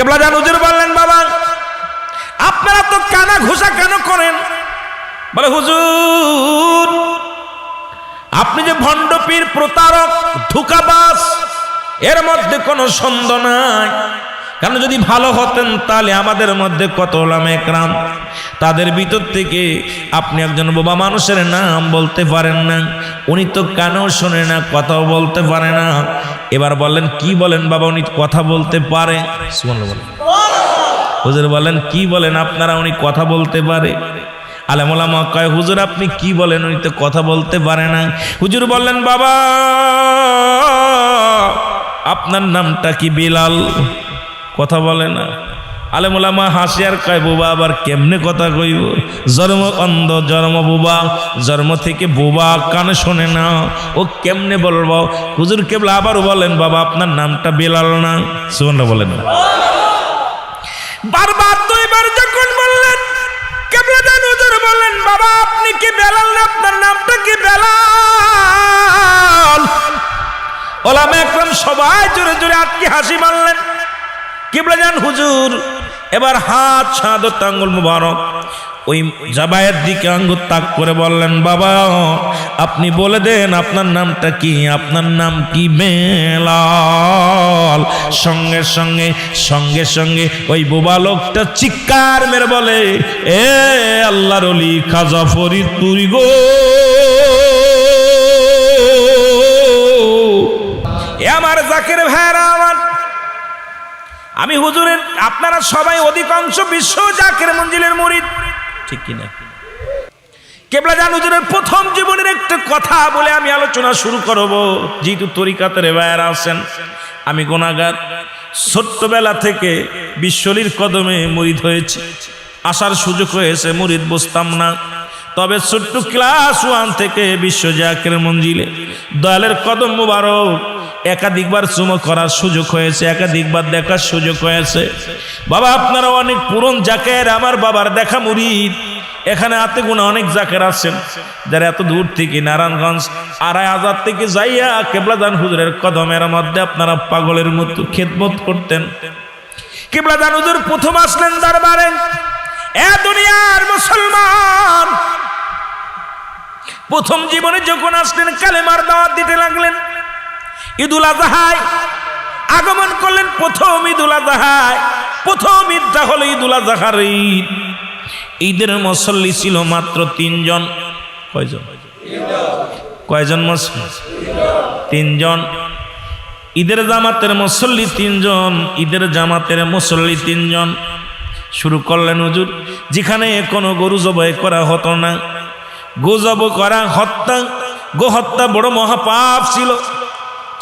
কেবলাজান হুজুর বললেন, বাবা আপনারা তো কানা ঘুষা কেন করেন? বলে, হুজুর আপনি যে ভণ্ড পীর, প্রতারক, ধোঁকাবাজ, এর মধ্যে কোনো সন্দেহ নাই। কারণ যদি ভালো হতেন তাহলে আমাদের মধ্যে কত ওলামা একরাম, তাদের ভিতর থেকে আপনি একজন বোবা মানুষের নাম বলতে পারেন না। উনি তো কানেও শোনে না, কথাও বলতে পারে না। এবার বললেন, কি বলেন বাবা, উনি কথা বলতে পারে? সুবহানাল্লাহ বলেন। হুজুর বলেন, কি বলেন আপনারা, উনি কথা বলতে পারে? আলেম ওলামা কয়, হুজুর আপনি কি বলেন, উনি তো কথা বলতে পারে না। হুজুর বললেন, বাবা আপনার নামটা কি? বিলাল। কথা বলে না। আলেম ওলামা হাসি আর কয়, বোবা আবার কেমনে কথা কইব? জন্ম অন্ধ, জন্ম বোবা, জন্ম থেকে বোবা, কানে শোনে না, ও কেমনে বলবো? হুজুর কেবলা আবার বলেন, বাবা আপনার নামটা বিলাল না? সুবহানাল্লাহ বলেন না। বারবার দুইবার যখন বললেন, কেবলাজান হুজুর বললেন, বাবা আপনি কি বেলাল না? আপনার নামটা কি বেলাল? ওলামা একরাম সবাই জোরে জোরে আটকে হাসি মারলেন। কেবলাজান হুজুর এবার হাত শাহাদত আঙ্গুল মুবারক ওই জাবায়ের দিকে আঙ্গুল তাক করে বললেন, বাবা আপনি বলে দেন আপনার নামটা কি? আপনার নাম কি? বেলাল। সঙ্গে সঙ্গে সঙ্গে সঙ্গে ওই বোবা লোকটা চিৎকার মেরে বলে, এ আল্লাহর ওলি খাজা ফরিদপুরি গো, এ আমার জাকির ভাইরা, আমার আমি হুজুরের, আপনারা সবাই অধিকাংশ বিশ্ব জাকির মঞ্জিলের মুরিদ, ঠিক কিনা? কেবলাজান হুজুরের প্রথম জীবনের একটা কথা বলে আমি আলোচনা শুরু করব। যেহেতু তরিকাতের ভাইরা আছেন, আমি গুনাহগার, ছোট্টবেলা থেকে বিশ্বলির কদমে মুরিদ হয়েছি, আসার সুযোগ হয়েছে, মুরিদ বুঝতাম না। তবে ছোট্ট ক্লাস 1 থেকে বিশ্ব জাকির মঞ্জিলে দয়ালের কদম মুবারক একাধিকবার চুমো করার সুযোগ হয়েছে, একাধিকবার দেখার সুযোগ হয়েছে। বাবা আপনারা অনেক পুরন জাকের, আমার বাবার দেখা মুরিদ। এখানে হাতে গোনা অনেক জাকের আছেন যারা এত দূর থেকে নারায়ণগঞ্জ 2500 থেকে যাইয়া কেবলাজান হুজুরের কদমের মধ্যে আপনারা পাগলের মতো খেদমত করতেন। কেবলাজান হুজুর প্রথম আসলেন দরবারে, এ দুনিয়ার মুসলমান, প্রথম জীবনে যখন আসলেন কালেমার দাওয়াত দিতে লাগলেন। ঈদুল আজহায় আগমন করলেন, প্রথম ঈদুল আজহায়, প্রথম ঈদটা হলো ঈদুল আজহার ঈদ। ঈদের মুসল্লি ছিল মাত্র 3 জন। কয়জন? কয়জন মুসল্লি? 3 জন। ঈদের জামাতের মুসল্লি 3 জন, ঈদের জামাতের মুসল্লি 3 জন। শুরু করলেন হুজুর, যেখানে কোনো গরু জবাই করা হতো না, গো জব করা, হত্যা, গো হত্যা বড় মহাপাপ ছিল।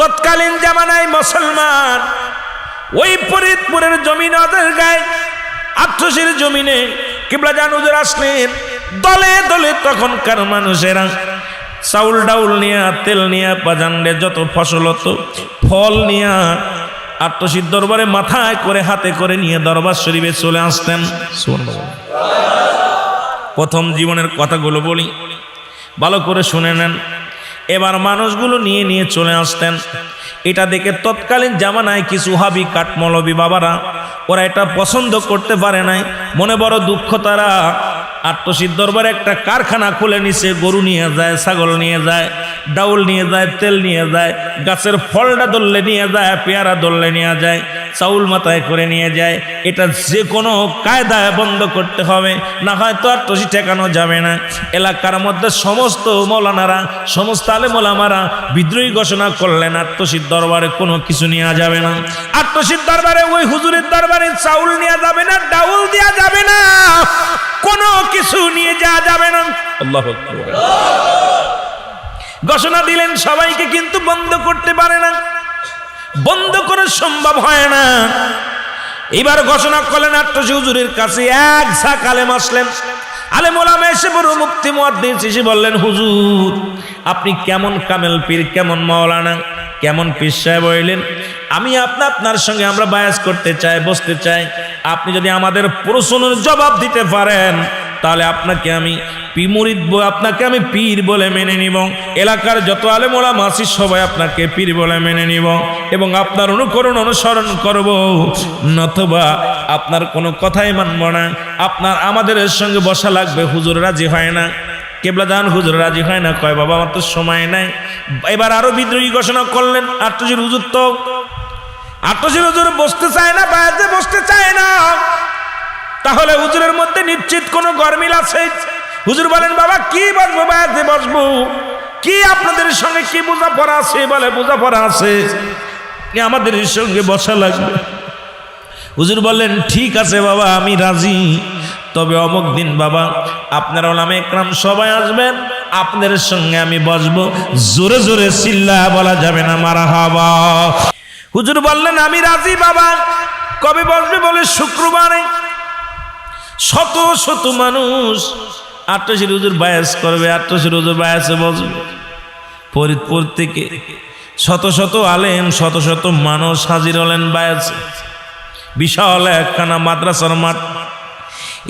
তৎকালীন জামানায় মুসলমান ওই ফরিদপুরের জমিন, ওদের গায়ে 88 জমিনে কেবলাজান হুজুর আসলেন। দলে দলে তখনকার মানুষেরা চাউল ডাউল নিয়ে, তেল নিয়ে, বাজান্ডে যত ফসল হতো, ফল নিয়ে 88 দরবারে মাথায় করে, হাতে করে নিয়ে দরবার শরীফে চলে আসতেন। প্রথম জীবনের কথাগুলো বলি, ভালো করে শুনে নেন। এবার মানুষগুলো নিয়ে নিয়ে চলে আসতেন। এটা দেখে তৎকালীন জামানায় কিছু হাবি কাঠমৌলবী বাবারা, ওরা এটা পছন্দ করতে পারে নাই, মনে বড় দুঃখ। তারা 88 দরবারে একটা কারখানা খুলে নিছে, গরু নিয়ে যায়, ছাগল নিয়ে যায়, ডাউল নিয়ে যায়, তেল নিয়ে যায়, গাছের ফলটা ধরলে নিয়ে যায়, পেয়ারা ধরলে নিয়ে যায়, চাউল মাথায় করে নিয়ে যায়। এটা যে কোনো কায়দায় বন্ধ করতে হবে, না হয়তো 88 ঠেকানো যাবে না। এলাকার মধ্যে সমস্ত মৌলানারা, সমস্ত আলেম ওলামারা বিদ্রোহী ঘোষণা করলেন, 88 দরবারে কোনো কিছু নেওয়া যাবে না। 88 দরবারে, ওই হুজুরের দরবারে চাউল নেওয়া যাবে না, ডাউল দেওয়া যাবে না, কোনো কিছু নিয়ে যাওয়া যাবে না। আল্লাহু আকবার ঘোষণা দিলেন সবাইকে, কিন্তু বন্ধ করতে পারে না, বন্ধ করা সম্ভব হয় না। এবার ঘোষণা করলেন 88 হুজুরের কাছে এক ঝাঁক আলেম আসলেন। আলেম ওলামা এসে বড় মুফতি মুহাদ্দিস এসে বললেন, হুজুর আপনি কেমন কামেল পীর, কেমন মাওলানা, কেমন পীর সাহেব হইলেন? আমি আপনার সঙ্গে আমরা বায়াস করতে চাই, বসতে চাই। আপনি যদি আমাদের প্রশ্নের জবাব দিতে পারেন তাহলে আপনাকে আমি মুরিদ, আপনাকে আমি পীর বলে মেনে নিব। এলাকার যত আলেম ওলামা আছে সবাই আপনাকে পীর বলে মেনে নিব এবং আপনার অনুকরণ অনুসরণ করব, নতুবা আপনার কোনো কথাই মানব না। আপনার আমাদের সঙ্গে বসা লাগবে। হুজুর রাজি হয় না, কেবলা দান হুজুর রাজি হয় না, কয় বাবা আমার তো সময় নাই। এবার আরো বিদ্রোহী ঘোষণা করলেন। আট্টজির হুজুর তো আট্টজির হুজুর বসতে চায় না, বায়াতে বসতে চায় না। তাহলে হুজুরের মধ্যে নিশ্চিত কোনো গরমিল আছে। হুজুর বলেন বাবা কি বসবো, বায়াতে বসবো, কি আপনাদের সঙ্গে কি বোঝাপড়া আছে? বলে বোঝাপড়া আছে, আমাদের সঙ্গে বসা লাগবে। হুজুর বললেন ঠিক আছে বাবা আমি রাজি, তবে অমুক দিন বাবা আপনারা ওলামা একরাম সবাই আসবেন, আপনাদের সঙ্গে আমি বসবো। জোরে জোরে চিল্লা বলা যাবে না মারহাবা। হুজুর বললেন আমি রাজি বাবা। কবে বসবে? বলে শুক্রবারে। শত শত মানুষ আট্টশির হুজুর বায়াস করবে, আট্টশির হুজুর বায়াসে বসবে। ফরিদপুর থেকে শত শত আলেম, শত শত মানুষ হাজির হলেন বায়াসে। বিশাল একখানা মাদ্রাসার মাঠ।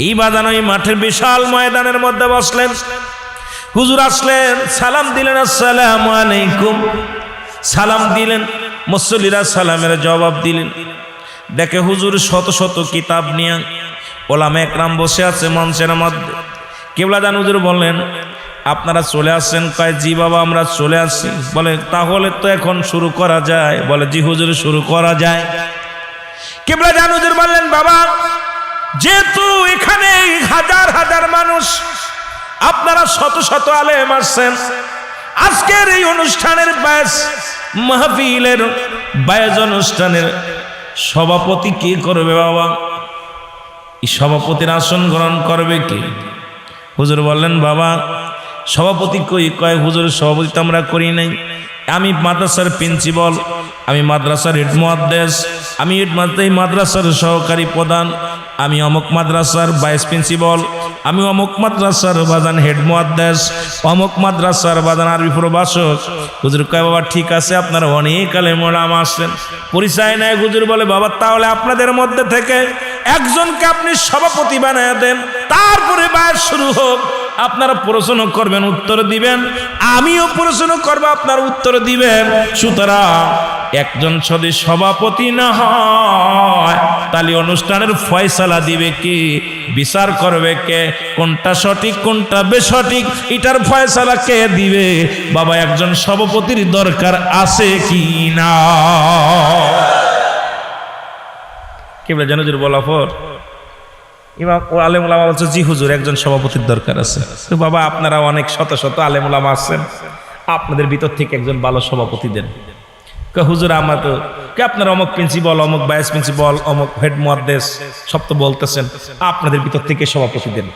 এই বাজানো এই মাঠের বিশাল ময়দানের মধ্যে বসলেন। হুজুর আসলেন, সালাম দিলেন, আসসালামু আলাইকুম। সালাম দিলেন, মুসল্লিরা সালামের জবাব দিলেন। দেখে হুজুর শত শত কিতাব নিয়ে ওলামা একরাম বসে আছে মঞ্চের মধ্যে। কেবলাদান হুজুর বললেন আপনারা চলে আসছেন? কয় জি বাবা আমরা চলে আসছি। বলে তাহলে তো এখন শুরু করা যায়। বলে জি হুজুর শুরু করা যায়। কেবলাদান হুজুর বললেন বাবা যেহেতু এখানে হাজার হাজার মানুষ, আপনারা শত শত আলেম আসছেন, আজকের এই অনুষ্ঠানের বায়াস মাহফিলের বায়াস অনুষ্ঠানের সভাপতি কে করবে বাবা? এই সভাপতির আসন গ্রহণ করবে কে? হুজুর বললেন বাবা সভাপতি কই? কয় হুজুর সভাপতি তো আমরা করি নাই। আমি মাদ্রাসার প্রিন্সিপাল, আমি মাদ্রাসার হেড মুহাদ্দিস, আমি এই মাদ্রাসার সহকারী প্রধান, আমি অমুক মাদ্রাসার ভাইস প্রিন্সিপাল, আমি অমুক মাদ্রাসার বাজান হেড মুহাদ্দিস, অমুক মাদ্রাসার বাজান আরবি প্রভাষক। হুজুর কয় বাবা ঠিক আছে আপনারা অনেক আলেম ওলামা আসছেন, পরিচয় নেয়। হুজুর বলে বাবা তাহলে আপনাদের মধ্যে থেকে একজনকে আপনি সভাপতি বানায় দেন, তারপরে বায়াস শুরু হোক। আপনারা প্রশ্ন করবেন, উত্তর দিবেন, আমিও প্রশ্ন করব, আপনার উত্তর দিবেন। সুতরাং একজন যদি সভাপতি না হয় তাহলে অনুষ্ঠানের ফয়সালা দিবে কি, বিচার করবে কে, কোনটা সঠিক কোনটা বেসঠিক এটার ফয়সালা কে দিবে? বাবা একজন সভাপতির দরকার আছে কি না? কি বলে জানো বলা পর ইমাম ও আলেম ওলামা বলছে জি হুজুর একজন সভাপতির দরকার আছে। তো বাবা আপনারা অনেক শত শত আলেম ওলামা আছেন, আপনাদের ভিতর থেকে একজন ভালো সভাপতি দেন। হুজুর আমার তো কে আপনার অমুক প্রিন্সিপাল, অমুক ভাইস প্রিন্সিপাল, অমুক হেড মুহাদ্দিস সব তো বলতেছেন, আপনাদের ভিতর থেকে সভাপতি দেন।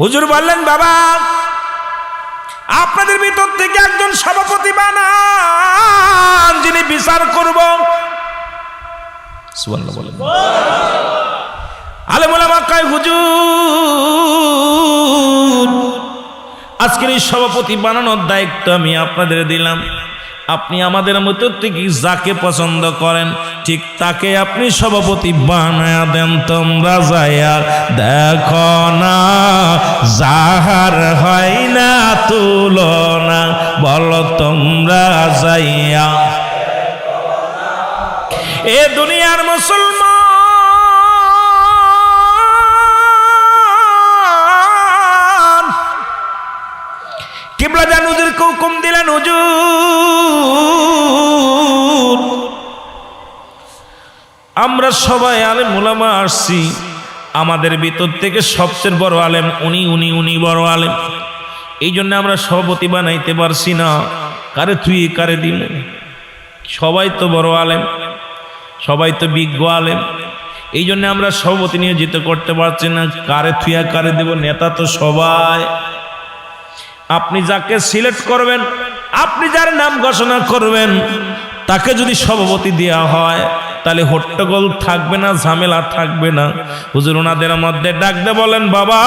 হুজুর বললেন বাবা আপনাদের ভিতর থেকে একজন সভাপতি বানান যিনি বিচার করব। সুবহানাল্লাহ বলেন। আলেম ওলামা কয় হুজুর আজকের এই সভাপতি বানানোর দায়িত্ব আমি আপনাদের দিলাম। আপনি আমাদের মতো থেকে যাকে পছন্দ করেন ঠিক তাকে আপনি সভাপতি বানায়া দেন। তোমরা যাইয়া দেখো না যাহার হয় না তুলনা, বলো তোমরা যাইয়া। এ দুনিয়ার মুসলমান কিবলাদান হুজুরকে হুকুম দিলেন হুজুর আমরা সবাই আলেম ওলামা আসছি, আমাদের ভিতর থেকে সবচেয়ে বড় আলেম উনি বড় আলেম, এই জন্য আমরা সভাপতি বানাইতে পারছি না। কারে তুই কারে দিন, সবাই তো বড় আলেম, সবাই তো বিজ্ঞ আলেম, এই জন্য আমরা সভাপতি নিয়োজিত করতে পারছি না। কারে থুয়া কারে দেব, নেতা তো সবাই। আপনি যাকে সিলেক্ট করবেন, আপনি যার নাম ঘোষণা করবেন তাকে যদি সভাপতি দেওয়া হয় তাহলে হট্টগোল থাকবে না, ঝামেলা থাকবে না। হুজুর ওনাদের মধ্যে ডাকতে বলেন বাবা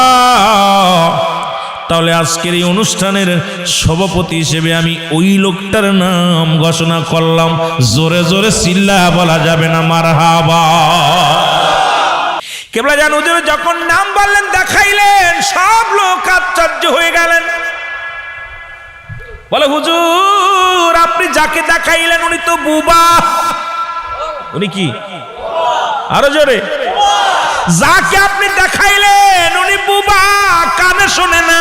তাহলে আজকের এই অনুষ্ঠানের সভাপতি হিসেবে আমি ওই লোকটার নাম ঘোষণা করলাম। জোরে জোরে চিল্লা বলা যাবে না মারহাবা। কেবলা জান হুজুর যখন নাম বললেন, দেখাইলেন, সব লোক আশ্চর্য হয়ে গেলেন। বলে হুজুর আপনি যাকে দেখাইলেন উনি তো বুবা। উনি কি? আরো জোরে। যাকে আপনি দেখাইলেন উনি বুবা, কানে শোনে না।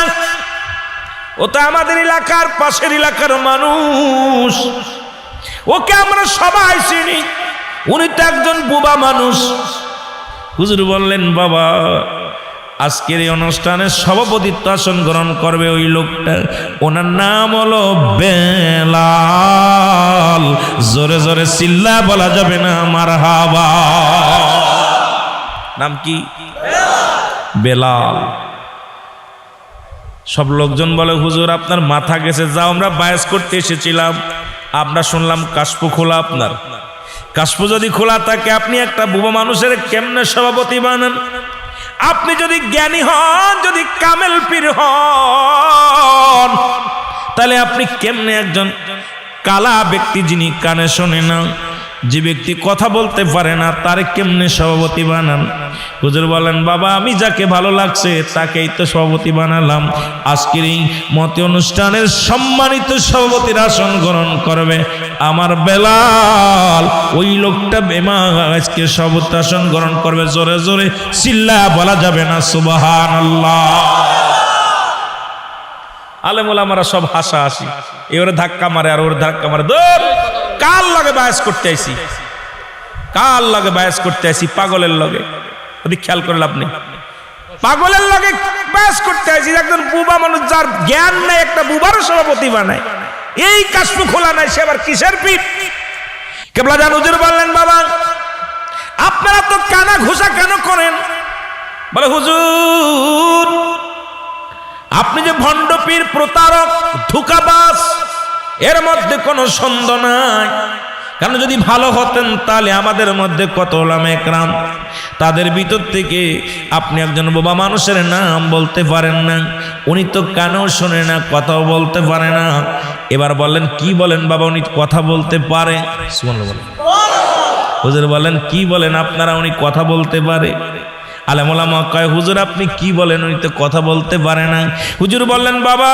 ও তো আমাদের এলাকার পাশের এলাকার মানুষ, ওকে আমরা সবাই চিনি, উনি তো একজন বুবা মানুষ। হুজুর বললেন বাবা আজকের এই অনুষ্ঠানের সভাপতিত্ব আসন গ্রহণ করবে ওই লোকটা, ওনার নাম হলো বেলাল। জোরে জোরে চিল্লা বলা যাবে না মারহাবা। নাম কি? বেলাল। সব লোকজন বলে হুজুর আপনার মাথা গেছে, যাও আমরা বায়াস করতে এসেছিলাম, আমরা শুনলাম কাশপু খোলা। আপনার কাশপু যদি খোলা থাকে আপনি একটা বুবা মানুষের কেমনে সভাপতি বানান? আপনি যদি জ্ঞানী হন, যদি কামেল পীর হন, তাহলে আপনি কেমনে একজন কালা ব্যক্তি, যিনি কানে শোনে না, যে ব্যক্তি কথা বলতে পারে না, তার কেমনে সভাপতি বানান? হুজুর বলেন বাবা আমি যাকে ভালো লাগছে তাকেই তো সভাপতি বানালাম। আজকের এই মতে অনুষ্ঠানের সম্মানিত সভাপতির আসন গ্রহণ করবে আমার বেলাল। ওই লোকটা আজকে সভাপতি আসন গ্রহণ করবে। জোরে জোরে চিল্লা বলা যাবে না সুবহানাল্লাহ। আলেম ওলামারা সব হাসাহাসি, এবারে ধাক্কা মারে আর ওর ধাক্কা মারে। দূর, কার লগে বায়াস করতে আইছি, কার লগে বায়াস করতে আইছি? পাগলের লগে। খেয়াল করলেন আপনি? পাগলের লগে বায়াস করতে আইছি। একজন বুবা মানুষ, যার জ্ঞান নাই, একটা বুবারও সভাপতি বানায়। এই কাশপু খোলা নাই, সে আবার কিসের পিঠ? কেবলা জান হুজুর বললেন বাবা আপনারা তো কানা ঘুষা কেন করেন? বলে হুজুর আপনি যে ভণ্ড পীর, প্রতারক, ধোঁকাবাজ, এর মধ্যে কোনো সন্দেহ নাই। কারণ যদি ভালো হতেন তাহলে আমাদের মধ্যে কত ওলামা একরাম, তাদের ভিতর থেকে আপনি একজন বোবা মানুষের নাম বলতে পারেন না। উনি তো কানেও শোনে না, কথাও বলতে পারে না। এবার বলেন কি বলেন বাবা উনি কথা বলতে পারে? সুবহানাল্লাহ বলেন। হুজুর বলেন কি বলেন আপনারা, উনি কথা বলতে পারে? আলেম ওলামা কয় হুজুর আপনি কি বলেন, উনি তো কথা বলতে পারে না। হুজুর বললেন বাবা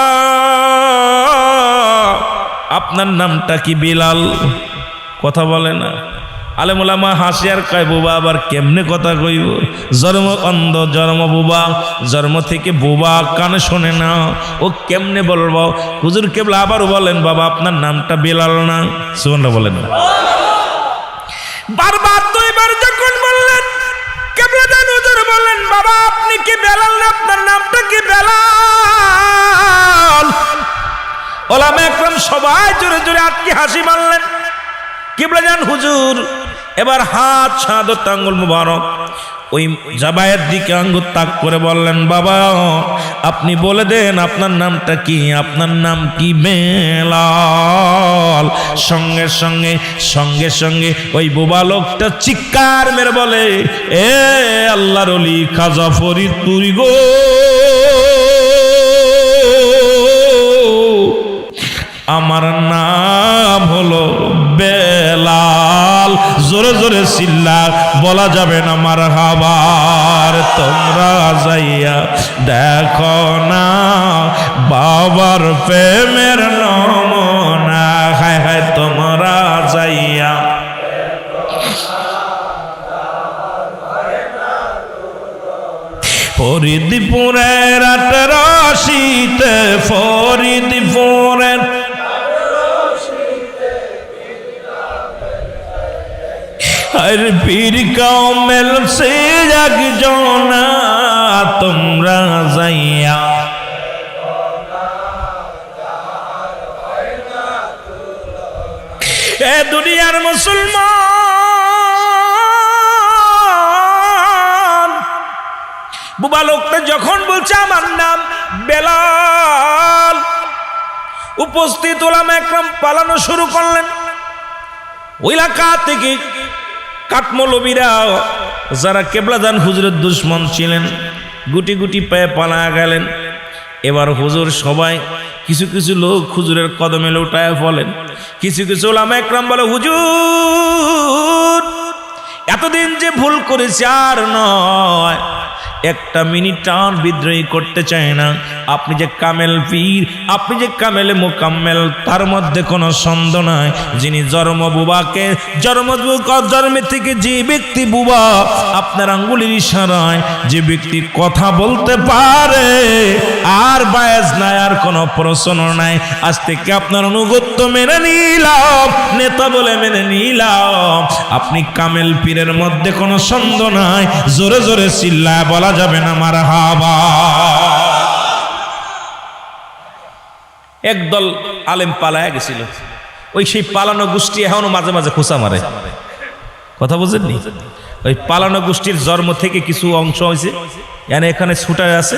আপনার নামটা কি? বিলাল। কথা বলে না। আলেম ওলামা হাসি আর কয় বুবা আবার কেমনে কথা কইব? জন্ম অন্ধ, জন্ম বুবা, জন্ম থেকে বুবা, কানে শোনে না, ও কেমনে বলবো? হুজুর কেবলা আবার বলেন বাবা আপনার নামটা বিলাল না? সুবহানাল্লাহ বলেন না। বারবার দুইবার যখন বললেন, কেবলা জান হুজুর বললেন বাবা আপনি কি বেলাল না? আপনার নামটা কি বেলাল? ওলামা একরাম সবাই জোরে জোরে আটকে হাসি মারলেন। কেবলা জান হুজুর এবার হাত শাহাদত আঙ্গুল মুবারক ওই জাবায়ের দিকে আঙ্গুল তাক করে বললেন বাবা আপনি বলে দেন আপনার নামটা কি? আপনার নাম কি? বেলাল। সঙ্গে সঙ্গে সঙ্গে সঙ্গে ওই বোবা লোকটা চিৎকার মেরে বলে, এ আল্লাহর ওলি খাজা ফরিদপুরি গো, আমার নাম হলো বেলাল। জোরে জোরে চিল্লা বলা যাবে না মারহাবার। তোমরা যাইয়া দেখো না বাবার প্রেমের নমুনা, হায় হায় তোমরা যাইয়া। ফরিদপুরের ৮৮তে, ফরিদপুরের আর পীর কামেল সে একজনা, তোমরা যাইয়া এ দুনিয়ার মুসলমান। বুবা লোকটা যখন বলছে আমার নাম বেলাল, উপস্থিত ওলামা একরাম পালানো শুরু করলেন। ওই এলাকা থেকে কাঠমৌলবীরা, যারা কেবলাজান হুজুরের দুশ্মন ছিলেন, গুটি গুটি পায়ে পালা গেলেন। এবার হুজুর সবাই, কিছু কিছু লোক হুজুরের কদমে লুটায় বলেন, কিছু কিছু ওলামা একরাম বলে হুজুর এত এতদিন যে ভুল করেছি আর নয়, একটা মিনিট আর বিদ্রোহী করতে চায় না। আপনি যে কামেল পীর, আপনি যে কামেলে মোকাম্মেল, তার মধ্যে কোনো সন্দেহ নাই। যিনি বুবাকে জন্মে থেকে যে ব্যক্তি বুবা, আপনার আঙ্গুলের ইশারায় যে ব্যক্তি কথা বলতে পারে, আর বায়াজ নাই, আর কোনো প্রশ্ন নাই। আজ থেকে আপনার অনুগত্য মেনে নিলাম, নেতা বলে মেনে নিলাম। আপনি কামেল পীরের মধ্যে কোনো সন্দেহ নাই। জোরে জোরে চিল্লায় বলা যাবে না মারহাবা। একদল আলেম পালায়া গেছিল, ওই সেই পালানো গোষ্ঠী এখনো মাঝে মাঝে খোঁচা মারে। কথা বুঝেননি? ওই পালানো গোষ্ঠীর জন্ম থেকে কিছু অংশ হয়েছে, এখানে ছুটা আছে,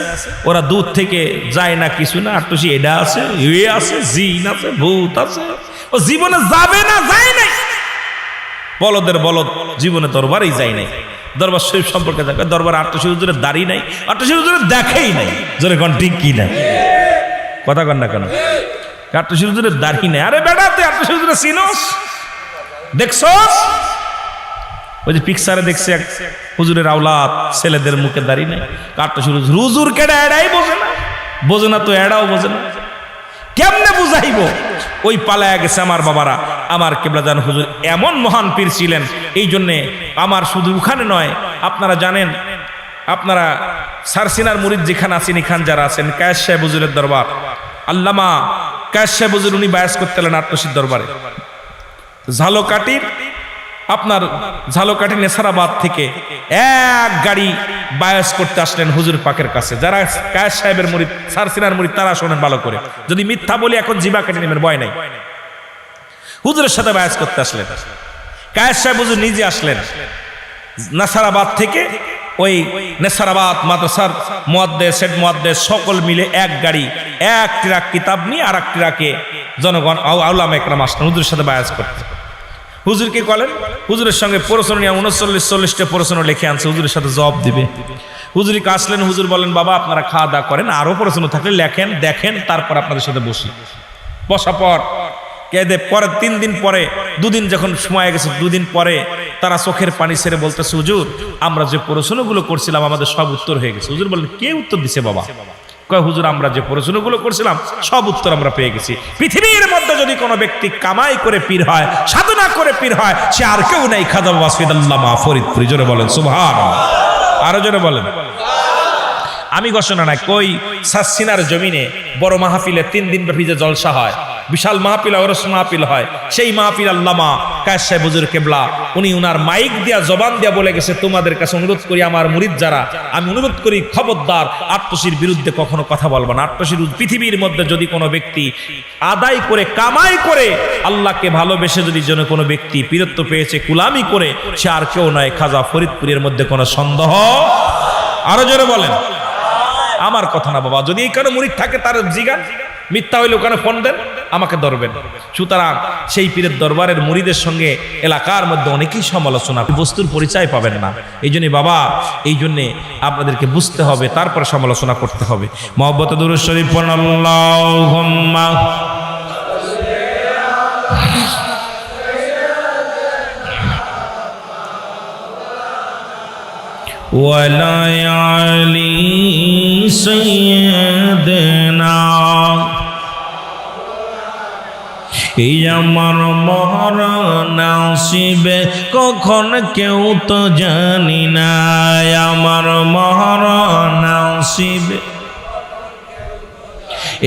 ওরা দূর থেকে যায় না, কিছু না, আটটুসি এডা আছে, এ আছে, জিন আছে, ভূত আছে। ও জীবনে যাবে না, যায় নাই। বলদের বলদ জীবনে দরবারেই যায় নাই। দরবার শরীফ সম্পর্কে দেখে, দরবার আটটুসি হুজুরের দাড়ি নাই, আটটুসি হুজুরের দেখেই নাই। জোরে কোন ঠিক কি না? কথা কন না কেন? আটটুসি হুজুরের দাড়ি নাই। আরে বেটা, তুই আটটুসি হুজুরের চিনোস, দেখছস? ওই যে পিকচারে দেখছে এক হুজুরের আওলাদ, ছেলেদের মুখে দাড়ি নাই। আটটুসি হুজুর কেডা এড়াই বোঝে না, বোঝে না তো এড়াও বোঝে না, কেমনে বুঝাইব? ওই পালায়া গেছে আমার বাবারা। আমার কেবলাজান হুজুর এমন মহান পীর ছিলেন, এই জন্যে আমার শুধু ওখানে নয়, আপনারা জানেন, আপনারা সারসিনার মুরিদ যেখানে আছেন, এখান যারা আছেন, কায়েস সাহেব হুজুরের দরবার, আল্লামা কায়েস সাহেব হুজুর উনি বায়াস করতে এলেন আটটুসির দরবারে। ঝালকাঠি নেসারাবাদ থেকে এক গাড়ি বায়াস করতে আসলেন হুজুর পাকের কাছে। যারা কায়েস সাহেবের মুরিদ, সারসিনার মুরিদ, তারা শোনেন ভালো করে। যদি মিথ্যা বলি এখন জিবা কেটে নেবেন, ভয় নাই। হুজুরের সাথে বায়াস করতে আসলেন। কায়েস সাহেব হুজুর নিজে আসলেন নেসারাবাদ থেকে। ওই নেসারাবাদ মাদ্রাসার মুয়াদ্দেস, হেড মুয়াদ্দেস সকল মিলে এক গাড়ি, এক ট্রাক কিতাব নিয়ে আর এক ট্রাকে জনগণ আউলামা একরাম আসলেন হুজুরের সাথে বায়াস করতে। হুজুর কি করেন? হুজুরের সঙ্গে প্রশ্ন নিয়ে 39-40টা প্রশ্ন লিখে আনছে, হুজুরের সাথে জবাব দিবে। হুজুরি আসলেন, হুজুর বলেন, বাবা আপনারা খাওয়া দাওয়া করেন, আরো প্রশ্ন থাকলে লেখেন, দেখেন, তারপর আপনাদের সাথে বসি। বসা পর কেদে পরে 3 দিন পরে, 2 দিন যখন সময় গেছে, 2 দিন পরে তারা চোখের পানি ছেড়ে বলতেছে, হুজুর আমরা যে প্রশ্নগুলো করছিলাম আমাদের সব উত্তর হয়ে গেছে। হুজুর বলেন, কে উত্তর দিছে বাবা? কয়, হুজুর আমরা যে প্রশ্নগুলো করছিলাম সব উত্তর আমরা পেয়ে গেছি। পৃথিবীর মধ্যে যদি কোনো ব্যক্তি কামাই করে পীর হয়, সাধনা করে পীর হয়, সে আর কেউ নাই, খাজা বাবা সৈয়দ আল্লামা ফরিদপুরি। জোরে বলেন সুবহানাল্লাহ, আরো জোরে বলেন। আমি ঘোষণা নাই, কই সাসিনার জমিনে বড় মাহফিলে 3 দিন ব্যাপী যে জলসা হয়, বিশাল মাহফিল, ওরস মাহফিল হয়, সেই মাহফিল আল্লামা কায়েস সাহেব হুজুর কেবলা উনি উনার মাইক দিয়া, জবান দিয়া বলে গেছে, তোমাদের কাছে অনুরোধ করি, আমার মুরিদ যারা, আমি অনুরোধ করি, খবরদার আটটুসির বিরুদ্ধে কখনো কথা বলবা না। আটটুসির পৃথিবীর মধ্যে যদি কোনো ব্যক্তি আদায় করে, কামাই করে, আল্লাহকে ভালোবেসে যদি যেন কোনো ব্যক্তি পীরত্ব পেয়েছে কুলামি করে, সে আর কেউ নয়, খাজা ফরিদপুরের মধ্যে কোনো সন্দেহ। আরো জোরে বলেন। আমার কথা না বাবা, যদি এই কারো মুরিদ থাকে তার জিগান, মিথ্যা হইলে ওখানে ফোন দেন, আমাকে ধরবেন। সুতরাং সেই পীরের দরবারের মুরিদের সঙ্গে এলাকার মধ্যে অনেকেই সমালোচনা, বস্তুর পরিচয় পাবেন না। এই জন্যে বাবা, এই জন্যে আপনাদেরকে বুঝতে হবে, তারপরে সমালোচনা করতে হবে। মহব্বতে দুরূদ শরীফ পড়ুন, আল্লাহুম্মা ওয়ালা আলি সাইয়্যিদিনা। এই আমার মহর নসিবে কখন কেউ তো জানি না, আমার মহর নসিবে।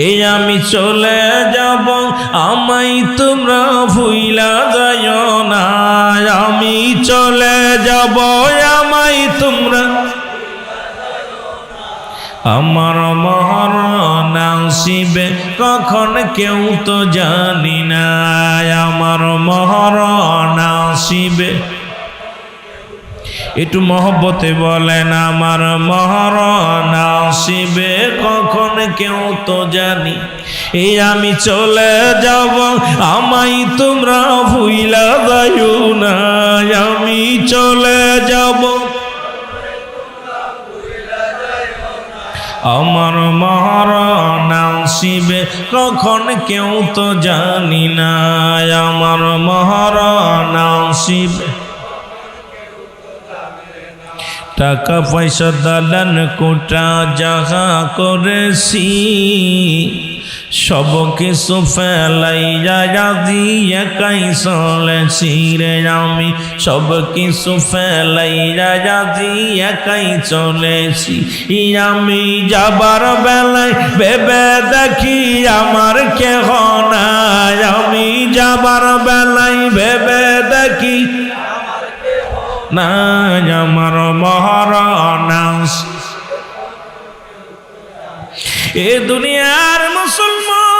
এই আমি চলে যাব, আমায় তোমরা ভুইলা যাইও না, আমি চলে যাব, আমায় তোমরা। আমার মহর নসিবে কখন কেউ তো জানি না, আমার মহর নসিবে। একটু মহব্বতে বলেন, আমার মহর নসিবে কখন কেউ তো জানি। এই আমি চলে যাব, আমায় তোমরা ভুইলা যাইও না, আমি চলে যাব, আমার মহর নসিবে কখন কেউ তো জানি না, আমার মহর নসিবে। টাকা পয়সা দালান কোটা যাহা করেছি সব কিছু ফেলাইয়া আজি একাই চলেছি রে আমি সব কিছু ফেলাইয়া আজি একাই চলেছি আমি যাবার বেলায় ভেবে দেখি আমার কেহ নাই আমি যাবার বেলায় ভেবে দেখি না আমার মহারানাস এ দুনিয়ার মুসলমান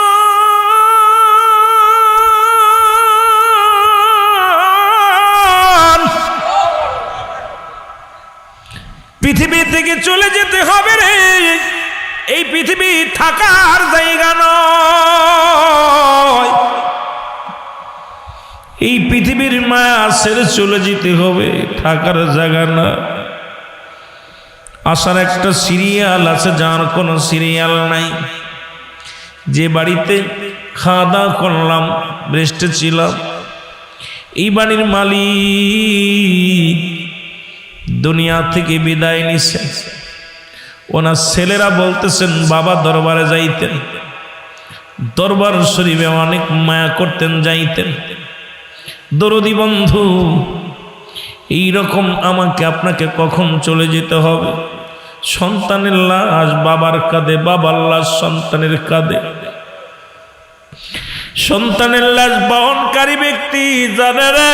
পৃথিবী থেকে চলে যেতে হবে রে এই পৃথিবী থাকার জায়গা নয় এই পৃথিবীর মায়া ছেড়ে চলে যেতে হবে থাকার জায়গা না আসার একটা সিরিয়াল আছে যার কোনো সিরিয়াল নাই যে বাড়িতে খাওয়া দাওয়া করলাম রেস্টে ছিলাম এই বাড়ির মালিক দুনিয়া থেকে বিদায় নিছে ওনার ছেলেরা বলতেছেন বাবা দরবারে যাইতেন দরবার শরীফে অনেক মায়া করতেন যাইতেন দরদি বন্ধু এইরকম আমাকে আপনাকে কখন চলে যেতে হবে সন্তানের লাশ বাবার কাঁধে বাবার লাশ সন্তানের কাঁধে সন্তানের লাশ বহনকারী ব্যক্তি জানে রে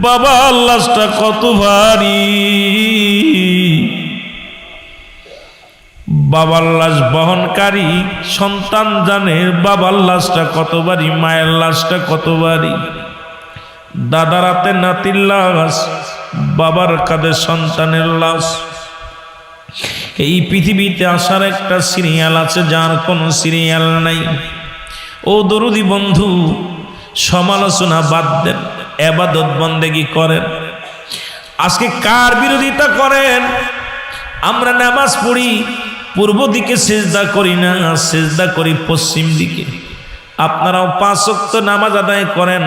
বাবার লাশটা কত ভারী বাবার লাশ বহনকারী সন্তান জানে বাবার লাশটা কত ভারী মায়ের লাশটা কত ভারী দাদার হাতে নাতির লাশ বাবার কাঁধে সন্তানের লাশ এই পৃথিবীতে আসার একটা সিরিয়াল আছে যার কোনো সিরিয়াল নাই ও দরুদি বন্ধু সমালোচনা বাদ দেন ইবাদত বন্দেগী করেন আজকে কার বিরোধিতা করেন আমরা নামাজ পড়ি পূর্ব দিকে সিজদা করি না সিজদা করি পশ্চিম দিকে আপনারাও 5 ওয়াক্ত নামাজ আদায় করেন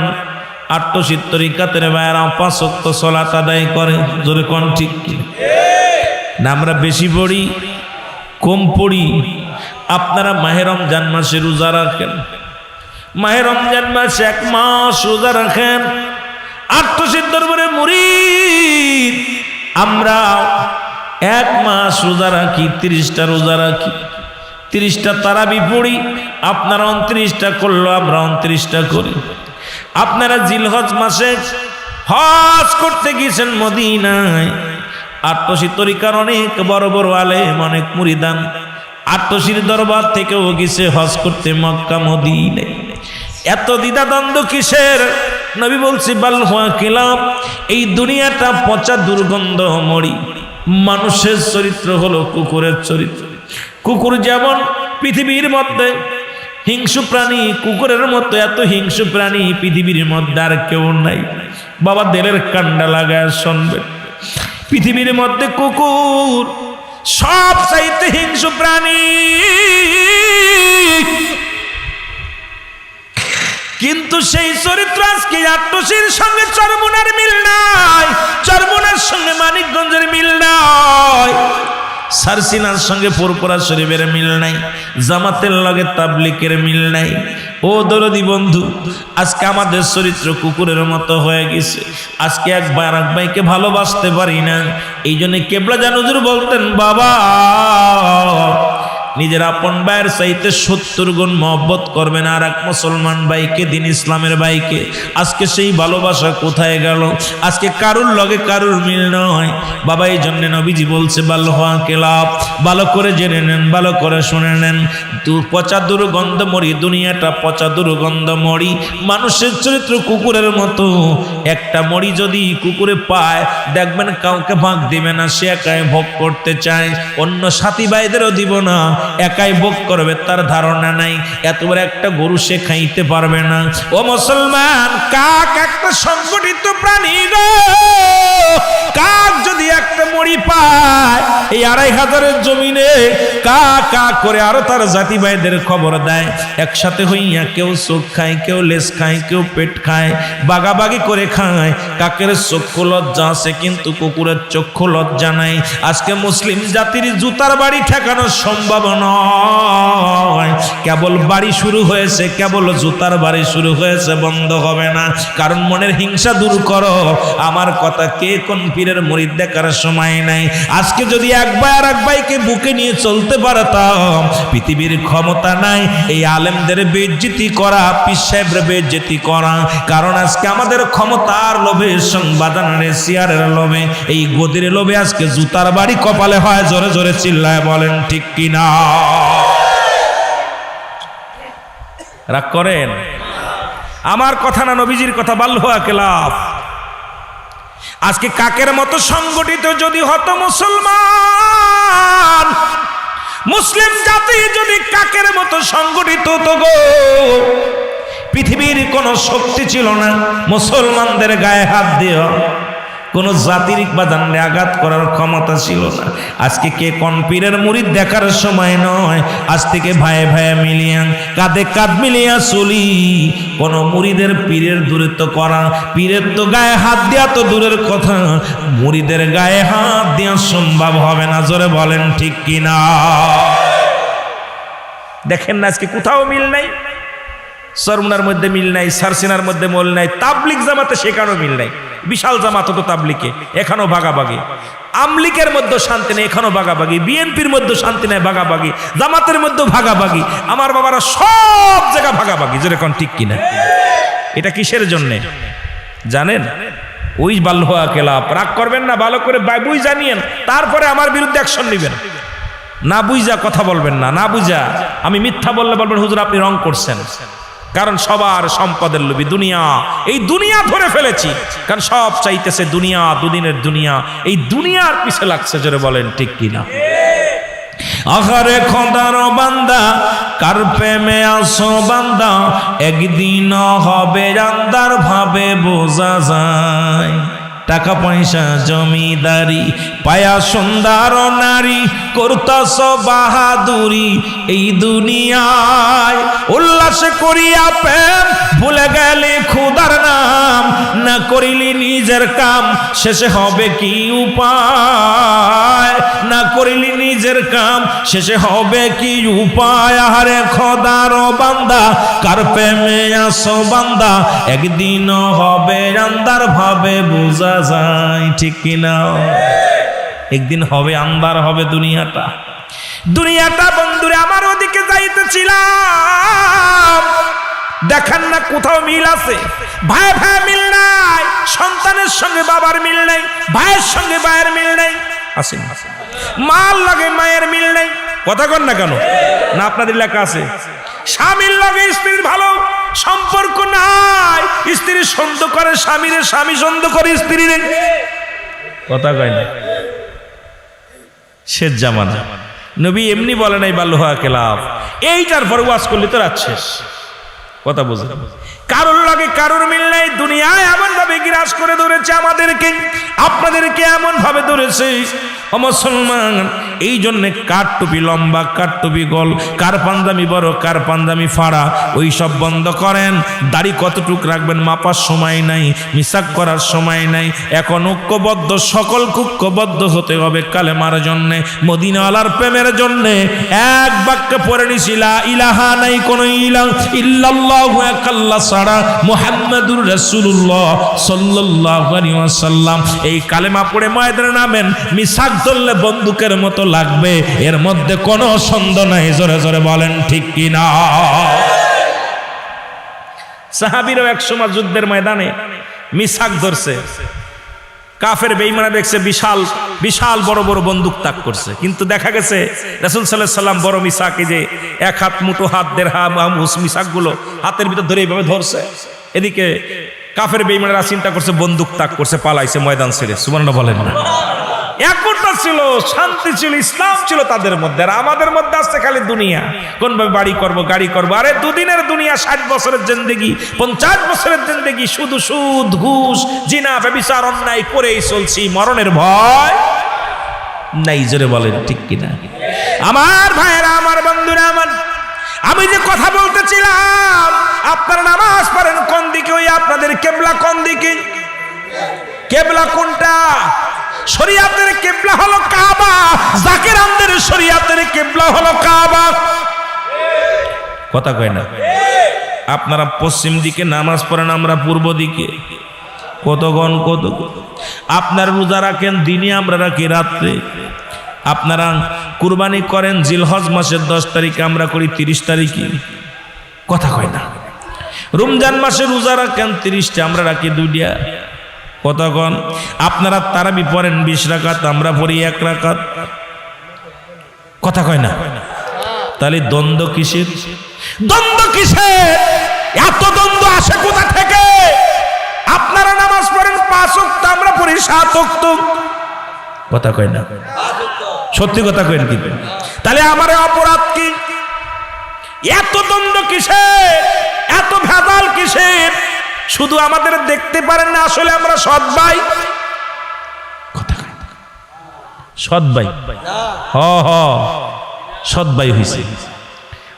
আটশির তরিকাতের ভাইয়েরাও 5 ওয়াক্ত সালাত আদায় করে জোরে কোন ঠিক না আমরা বেশি পড়ি কম পড়ি আপনারা মাহে রমজান মাসে রোজা রাখেন মাহে রমজান মাসে 1 মাস রোজা রাখেন আটশির দরবারে মুরিদ আমরা 1 মাস রোজা রাখি 30টা রোজা রাখি 30টা তারাবি পড়ি আপনারা 29টা করলো আমরা 29টা করি আপনারা জিলহজ মাসে হজ করতে গিয়েছেন মদিনায় আটশি তরিকার অনেক বড় বড় আলেম অনেক মুরিদান আটশির দরবার থেকেও গেছে হজ করতে মক্কা মদিনায় এত দ্বিধাদ্বন্দ্ব কিসের নবী বলছি বাল হুয়া কিলাম এই দুনিয়াটা পচা দুর্গন্ধ মরি মানুষের চরিত্র হলো কুকুরের চরিত্র কুকুর যেমন পৃথিবীর মধ্যে হিংস্র প্রাণী কুকুরের মতো এত হিংস্র প্রাণী পৃথিবীর মধ্যে আর কেউ নাই বাবা দেলের কান্ডা লাগায় শুনবে পৃথিবীর মধ্যে কুকুর সব চাইতে হিংস্র প্রাণী কিন্তু সেই চরিত্র আজকে আটশির সঙ্গে চরমুনার মিল নাই চরমুনার সঙ্গে মানিকগঞ্জের মিল নাই সারসিনার সঙ্গে পুরপুরা শরীফের মিল নাই জামাতের লগে তাবলিকের মিল নাই ও দরদি বন্ধু আজকে আমাদের চরিত্র কুকুরের মতো হয়ে গেছে আজকে এক ভাই আরেক ভাইকে ভালোবাসতে পারি না এই জন্য কেবলা জান হুজুর বলতেন বাবা নিজের আপন ভাইয়ের চাইতে 70 গুণ মহব্বত করবেন আর এক মুসলমান ভাইকে দিন ইসলামের ভাইকে আজকে সেই ভালোবাসা কোথায় গেল আজকে কারুর লগে কারুর মিল নয় বাবা এই জন্য নবীজি বলছে বাল হুয়া কিলাব ভালো করে জেনে নেন ভালো করে শুনে নেন পচা দুর্গন্ধ মরি দুনিয়াটা পচা দুর্গন্ধ মরি মানুষের চরিত্র কুকুরের মতো একটা মরি যদি কুকুরে পায় দেখবেন কাউকে ভাগ দিবে না সে একাই ভোগ করতে চায় অন্য সাথী ভাইদেরও দিব না একাই ভোগ করবে তার ধারণা নাই এত বড় একটা গরু সে খাইতে পারবে না ও মুসলমান কাক একটা সংগঠিত প্রাণী গো কাক যদি একটা মরি পায় এই 2500-এর জমিনে কা কা করে আরো তার জাতি ভাইদের খবর দেয়, একসাথে হইয়া কেউ চোখ খায়, কেউ লেজ খায়, কেউ পেট খায়, বাগাবাগি করে খায়। কাকের চক্ষু লজ্জা আছে কিন্তু কুকুরের চক্ষু লজ্জা নাই। আজকে মুসলিম জাতির জুতার বাড়ি ঠেকানো সম্ভব নয়। কেবল বাড়ি শুরু হয়েছে, কেবল জুতার বাড়ি শুরু হয়েছে, বন্ধ হবে না। কারণ মনের হিংসা দূর করো। আমার কথা কে কোন পীরের মুরিদ দেখার সময় নাই। আজকে যদি এক ভাই আর এক ভাইকে বুকে নিয়ে চলতে পারতাম, পৃথিবীর ক্ষমতা নাই এই আলেমদের বেইজ্জতি করা, পীর সাহেবের বেইজ্জতি করা। কারণ আজকে আমাদের ক্ষমতার লোভে, সংবাদনের চেয়ারের লোভে, এই গদির লোভে আজকে জুতার বাড়ি কপালে হয়। জোরে জোরে চিল্লায় বলেন ঠিক কিনা? রাগ করেন? আমার কথা না নবীজির কথা? বাল্লুয়া কেলাফ। আজকে কাকের মতো সংগঠিত যদি হতো মুসলমান, মুসলিম জাতি যদি কাকের মতো সংগঠিত হতো গো, পৃথিবীর কোনো শক্তি ছিল না মুসলমানদের গায়ে হাত দিয়ে কোন জাতির বাদানে আঘাত করার ক্ষমতা ছিল না। আজকে কে কোন পীরের মুরিদ দেখার সময় নয়। আজ থেকে ভাই ভাই মিলিয়া, কাঁধে কাঁধ মিলিয়া চলি। কোন মুরিদের পীরের দূরত্ব করা, পীরের তো গায়ে হাত দেওয়া তো দূরের কথা, মুরিদের গায়ে হাত দেওয়া সম্ভব হবে না। জোরে বলেন ঠিক কিনা? দেখেন না আজকে কোথাও মিল নাই। সরমুনার মধ্যে মিল নাই, সারসিনার মধ্যে মিল নাই, তাবলিগ জামাতে সেখানেও মিল নাই। বিশাল জামাত হতো তাবলিগে, এখানেও ভাগাভাগি। আমলিকের মধ্যে শান্তি নেই, এখানেও ভাগাভাগি। বিএনপির মধ্যে শান্তি নেই, ভাগাভাগি। জামাতের মধ্যেও ভাগাভাগি। আমার বাবারা সব জায়গা ভাগাভাগি। যেরকম ঠিক কিনা? এটা কিসের জন্যে জানেন? ওই বাল্লুয়া কেলাপ। রাগ করবেন না, ভালো করে বুঝ জানিয়েন, তারপরে আমার বিরুদ্ধে অ্যাকশন নেবেন। না বুঝা কথা বলবেন না, না বুঝা। আমি মিথ্যা বললে বলবেন হুজুর আপনি রং করছেন। কারণ সবার সম্পদের লোভী দুনিয়া, এই দুনিয়া ধরে ফেলেছি। কারণ সব চাইতেছে দুনিয়া, দুদিনের দুনিয়া, এই দুনিয়ার পিছে লাগছে। জোরে বলেন ঠিক কিনা? আহারে খোদার বান্দা, কার প্রেমে আসো বান্দা, একদিন হবে আন্দার ভাবে বোঝা যায়। টাকা পয়সা জমিদারি পায়া সুন্দর নারী, করতাস বাহাদুরি এই দুনিয়ায়। উল্লাস করিয়া প্রেম ভুলে গেলে খুদার নাম, না করিলি নিজের কাম শেষে হবে কি উপায়? না করিলি নিজের কাম শেষে হবে কি উপায়? আহারে খোদার বান্দা, কার প্রেমে আসো বান্দা, একদিন হবে আন্দার ভাবে বোঝা যায়। ঠিক কিনা? একদিন হবে আন্দার, হবে দুনিয়াটা। দুনিয়াটা বন্ধুরে আমার ওদিকে যাইতেছিলাম, দেখেন না কোথাও মিল আছে? ভাই ভাই মিল নাই, সন্তানের সঙ্গে বাবার মিল নাই, ভাইয়ের সঙ্গে ভাইয়ের মিল নাই, আছে মাল লাগে মায়ের মিল নাই। কথা কন না কেন? না আপনাদের লেখা আছে স্বামীর লগে স্ত্রীর ভালো সম্পর্ক নাই, স্ত্রী সন্দেহ করে স্বামীরে, স্বামী সন্দেহ করে স্ত্রীরে। কথা কয় না? শেষ জামানা। নবী এমনি বলে নাই বাল্লুয়া কেলাফ। এইটার পর ওয়াজ করলে তো রাত শেষ। কথা বুঝলেন? কারোর লাগে কারোর মিল নাই। দুনিয়ায় এমন ভাবে গ্রাস করে ধরেছে আমাদেরকে, আপনাদেরকে এমন ভাবে ধরেছে। ও মুসলমান, এই জন্যে কার টুপি লম্বা, কার টুপি গোল, কার পাঞ্জামি বড়, কার পাঞ্জামি ফাড়া, ওই সব বন্ধ করেন। দাড়ি কতটুক রাখবেন মাপার সময় নাই, মিসাক করার সময় নাই। এখন ঐক্যবদ্ধ, সকল ঐক্যবদ্ধ হতে হবে কালেমার জন্যে, মদিনাওয়ালার প্রেমের জন্যে। এক বাক্যে পড়ে নিছি লা ইলাহা, নাই কোন ইলাহ ইল্লাল্লাহু এক আল্লাহ ছাড়া, মুহাম্মাদুর রাসূলুল্লাহ সাল্লাল্লাহু আলাইহি ওয়াসাল্লাম। এই কালেমা পড়ে ময়দানে নামেন, মিসাক ধরলে বন্দুকের মতো লাগবে, এর মধ্যে কোনো সন্দেহ নাই। জোরে জোরে বলেন ঠিক কিনা? সাহাবীরাও একসময় যুদ্ধের ময়দানে মিসাক ধরছে, কাফের বেঈমানরা দেখছে বিশাল বিশাল বড় বড় বন্দুক তাক করছে, কিন্তু দেখা গেছে রাসূল সাল্লাল্লাহু আলাইহি সাল্লাম বড় মিসাকে যে এক হাত মুঠো হাত দেড়হাম মিসাকগুলো হাতের ভিতর ধরে এইভাবে ধরছে। এদিকে কাফের বেঈমানরা চিন্তা করছে বন্দুক তাক করছে, পালাইছে ময়দান ছেড়ে। সুবহানাল্লাহ বলেন না? একতা ছিল, শান্তি ছিল, ইসলাম ছিল তাদের মধ্যে। আর আমাদের মধ্যে আসছে খালি দুনিয়া, কোনভাবে বাড়ি করব, গাড়ি করব। আরে দুদিনের দুনিয়া, 60 বছরের জিন্দেগি, 50 বছরের জিন্দেগি শুধু সুদ, ঘুষ, জিনা, ব্যভিচার, অন্যায় করেই চলছি। মরণের ভয় নাই, জোরে বলেন ঠিক কিনা? আমার ভাইয়েরা, আমার বন্ধুরা, আমার আমি যে কথা বলতেছিলাম, আপনারা নামাজ পড়েন কোন দিকে? ওই আপনাদের কিবলা কোন দিকে? কিবলা কোনটা? শরীয়তের কিবলা হলো কাবা, জাকিরানদের শরীয়তের কিবলা হলো কাবা। কথা কয় না? আপনারা পশ্চিম দিকে নামাজ পড়েন, আমরা পূর্ব দিকে। কতক্ষণ কত? আপনার রোজা রাখেন দিনে, আমরা রাখি রাত্রে। আপনারা কুরবানি করেন জিলহজ মাসের 10 তারিখে, আমরা করি 30 তারিখে। কথা কয় না? রমজান মাসে রোজা রাখেন 30টা, আমরা রাখি 2টা। কতক্ষণ? আপনারা তারাবি পড়েন 20 রাকাত, আমরা পড়ি 1 রাকাত। কথা কয় না? তাহলে দ্বন্দ্ব কিসের? দ্বন্দ্ব কিসের? এত দ্বন্দ্ব আসে কোথা থেকে? আপনারা নামাজ পড়েন 5 ওয়াক্ত, আমরা পড়ি 7 ওয়াক্ত। কথা কয় না? সত্যি কথা কইন কিন্তু। তাহলে আমার অপরাধ কি? এত দ্বন্দ্ব কিসের? এত ভেজাল কিসের? শুধু আমাদের দেখতে পারেন না, আসলে আমরা সৎ ভাই। কথা কয় না? সৎ ভাই, সৎ ভাই হইছে।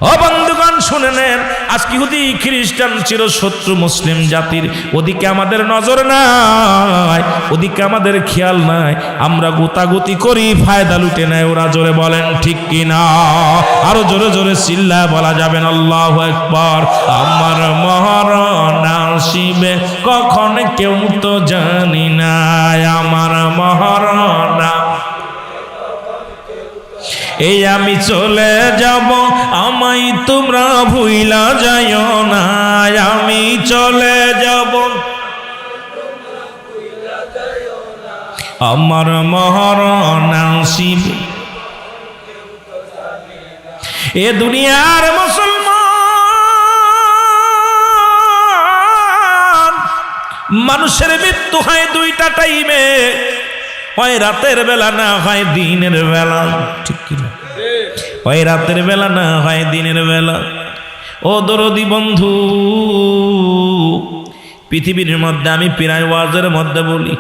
ও বন্ধুগণ শুনে নেন, আজকে ইহুদি খ্রিস্টান চিরশত্রু মুসলিম জাতির, ওদিকে আমাদের নজর নাই, ওদিকে আমাদের খেয়াল নাই। আমরা গোতাগুতি করি, ফায়দা লুটে নেয় ওরা। জোরে বলেন ঠিক কিনা? আরো জোরে জোরে চিল্লায় বলা যাবেন আল্লাহু আকবার। আমার মরণ আসিবে কখন কেউ তো জানি না, আমার মরণ এই আমি চলে যাব, আমায় তোমরা ভুইলা যাইও না, আমি চলে যাব, আমার মরণ আসিবে। এ দুনিয়ার মুসলমান, মানুষের মৃত্যু হয় 2টা টাইমে, হয় রাতের বেলা, না হয় দিনের বেলা। ঠিক কিনা? হয় রাতের বেলা, না হয় দিনের বেলা। ও দরদি বন্ধু, পৃথিবীর মধ্যে আমি প্রায় ওয়াজের মধ্যে বলি,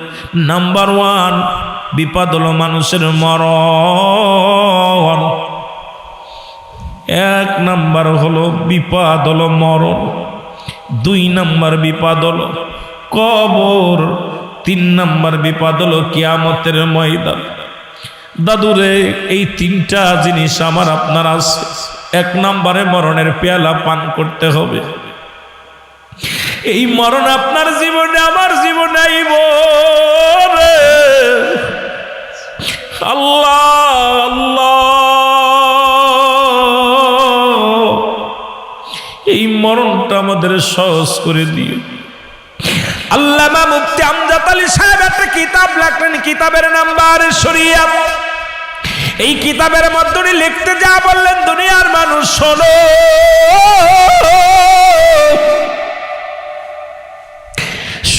নাম্বার 1 বিপদ হলো মানুষের মরণ। 1 নাম্বার হলো বিপদ হলো মরণ, 2 নাম্বার বিপদ হলো কবর, 3 নাম্বার বিপদ হলো কিয়ামতের ময়দান। দাদুরে, এই 3টা জিনিস আমার আপনার আছে। 1 নম্বরে মরণের পেয়ালা পান করতে হবে। এই মরণ আপনার জীবনে, আমার জীবনে আইব রে। আল্লাহ আল্লাহ, এই মরণটা আমাদের সহজ করে দিও। আল্লামা মুফতি আমজাদ আলী সাহেব একটা কিতাব লেখলেন, কিতাবের নাম বারে শরিয়াত। এই কিতাবের মধ্যে লিখতে যা বললেন, দুনিয়ার মানুষ শোনো,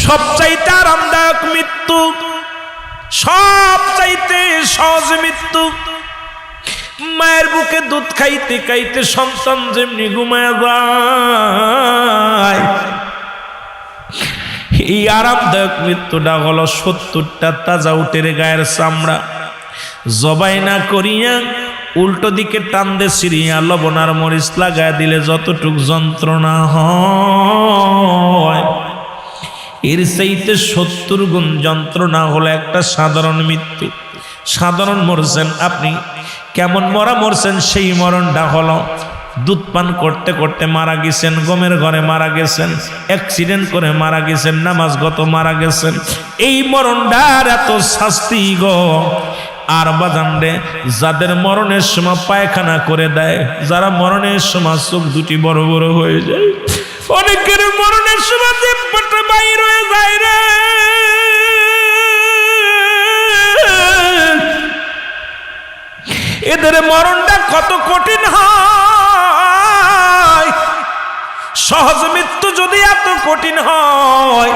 সবচাইতে আরামদায়ক মৃত্যু, সবচাইতে সহজ মৃত্যু, মায়ের বুকে দুধ খাইতে খাইতে সন্তান যেমনি ঘুমায় যায়, এই আরামদায়ক মৃত্যুটা হলো 70টা তাজা উটের গায়ের চামড়া জবাই না করিয়া উল্টো দিকে টান দে সিরিয়া লবণ আর মরিচ লাগায় দিলে যতটুক যন্ত্রণা হয়, এর চাইতে 70 গুণ যন্ত্রণা হলো একটা সাধারণ মৃত্যু। সাধারণ মরছেন আপনি, কেমন মরা মরছেন? সেই মরণটা হলো দুধ পান করতে করতে মারা গেছেন, গমের ঘরে মারা গেছেন, অ্যাক্সিডেন্ট করে মারা গেছেন, নামাজগত মারা গেছেন। এই মরণটার এত শাস্তি গো। আর বাজানরে, যাদের মরণের সময় পায়খানা করে দেয়, যারা মরণের সময় চোখ দুটি বড় বড় হয়ে যায়, অনেকের মরণের সময় জিহ্বাটা বাইর হয়ে যায় রে। এদের মরণটা কত কঠিন হয়। সহজ মৃত্যু যদি এত কঠিন হয়,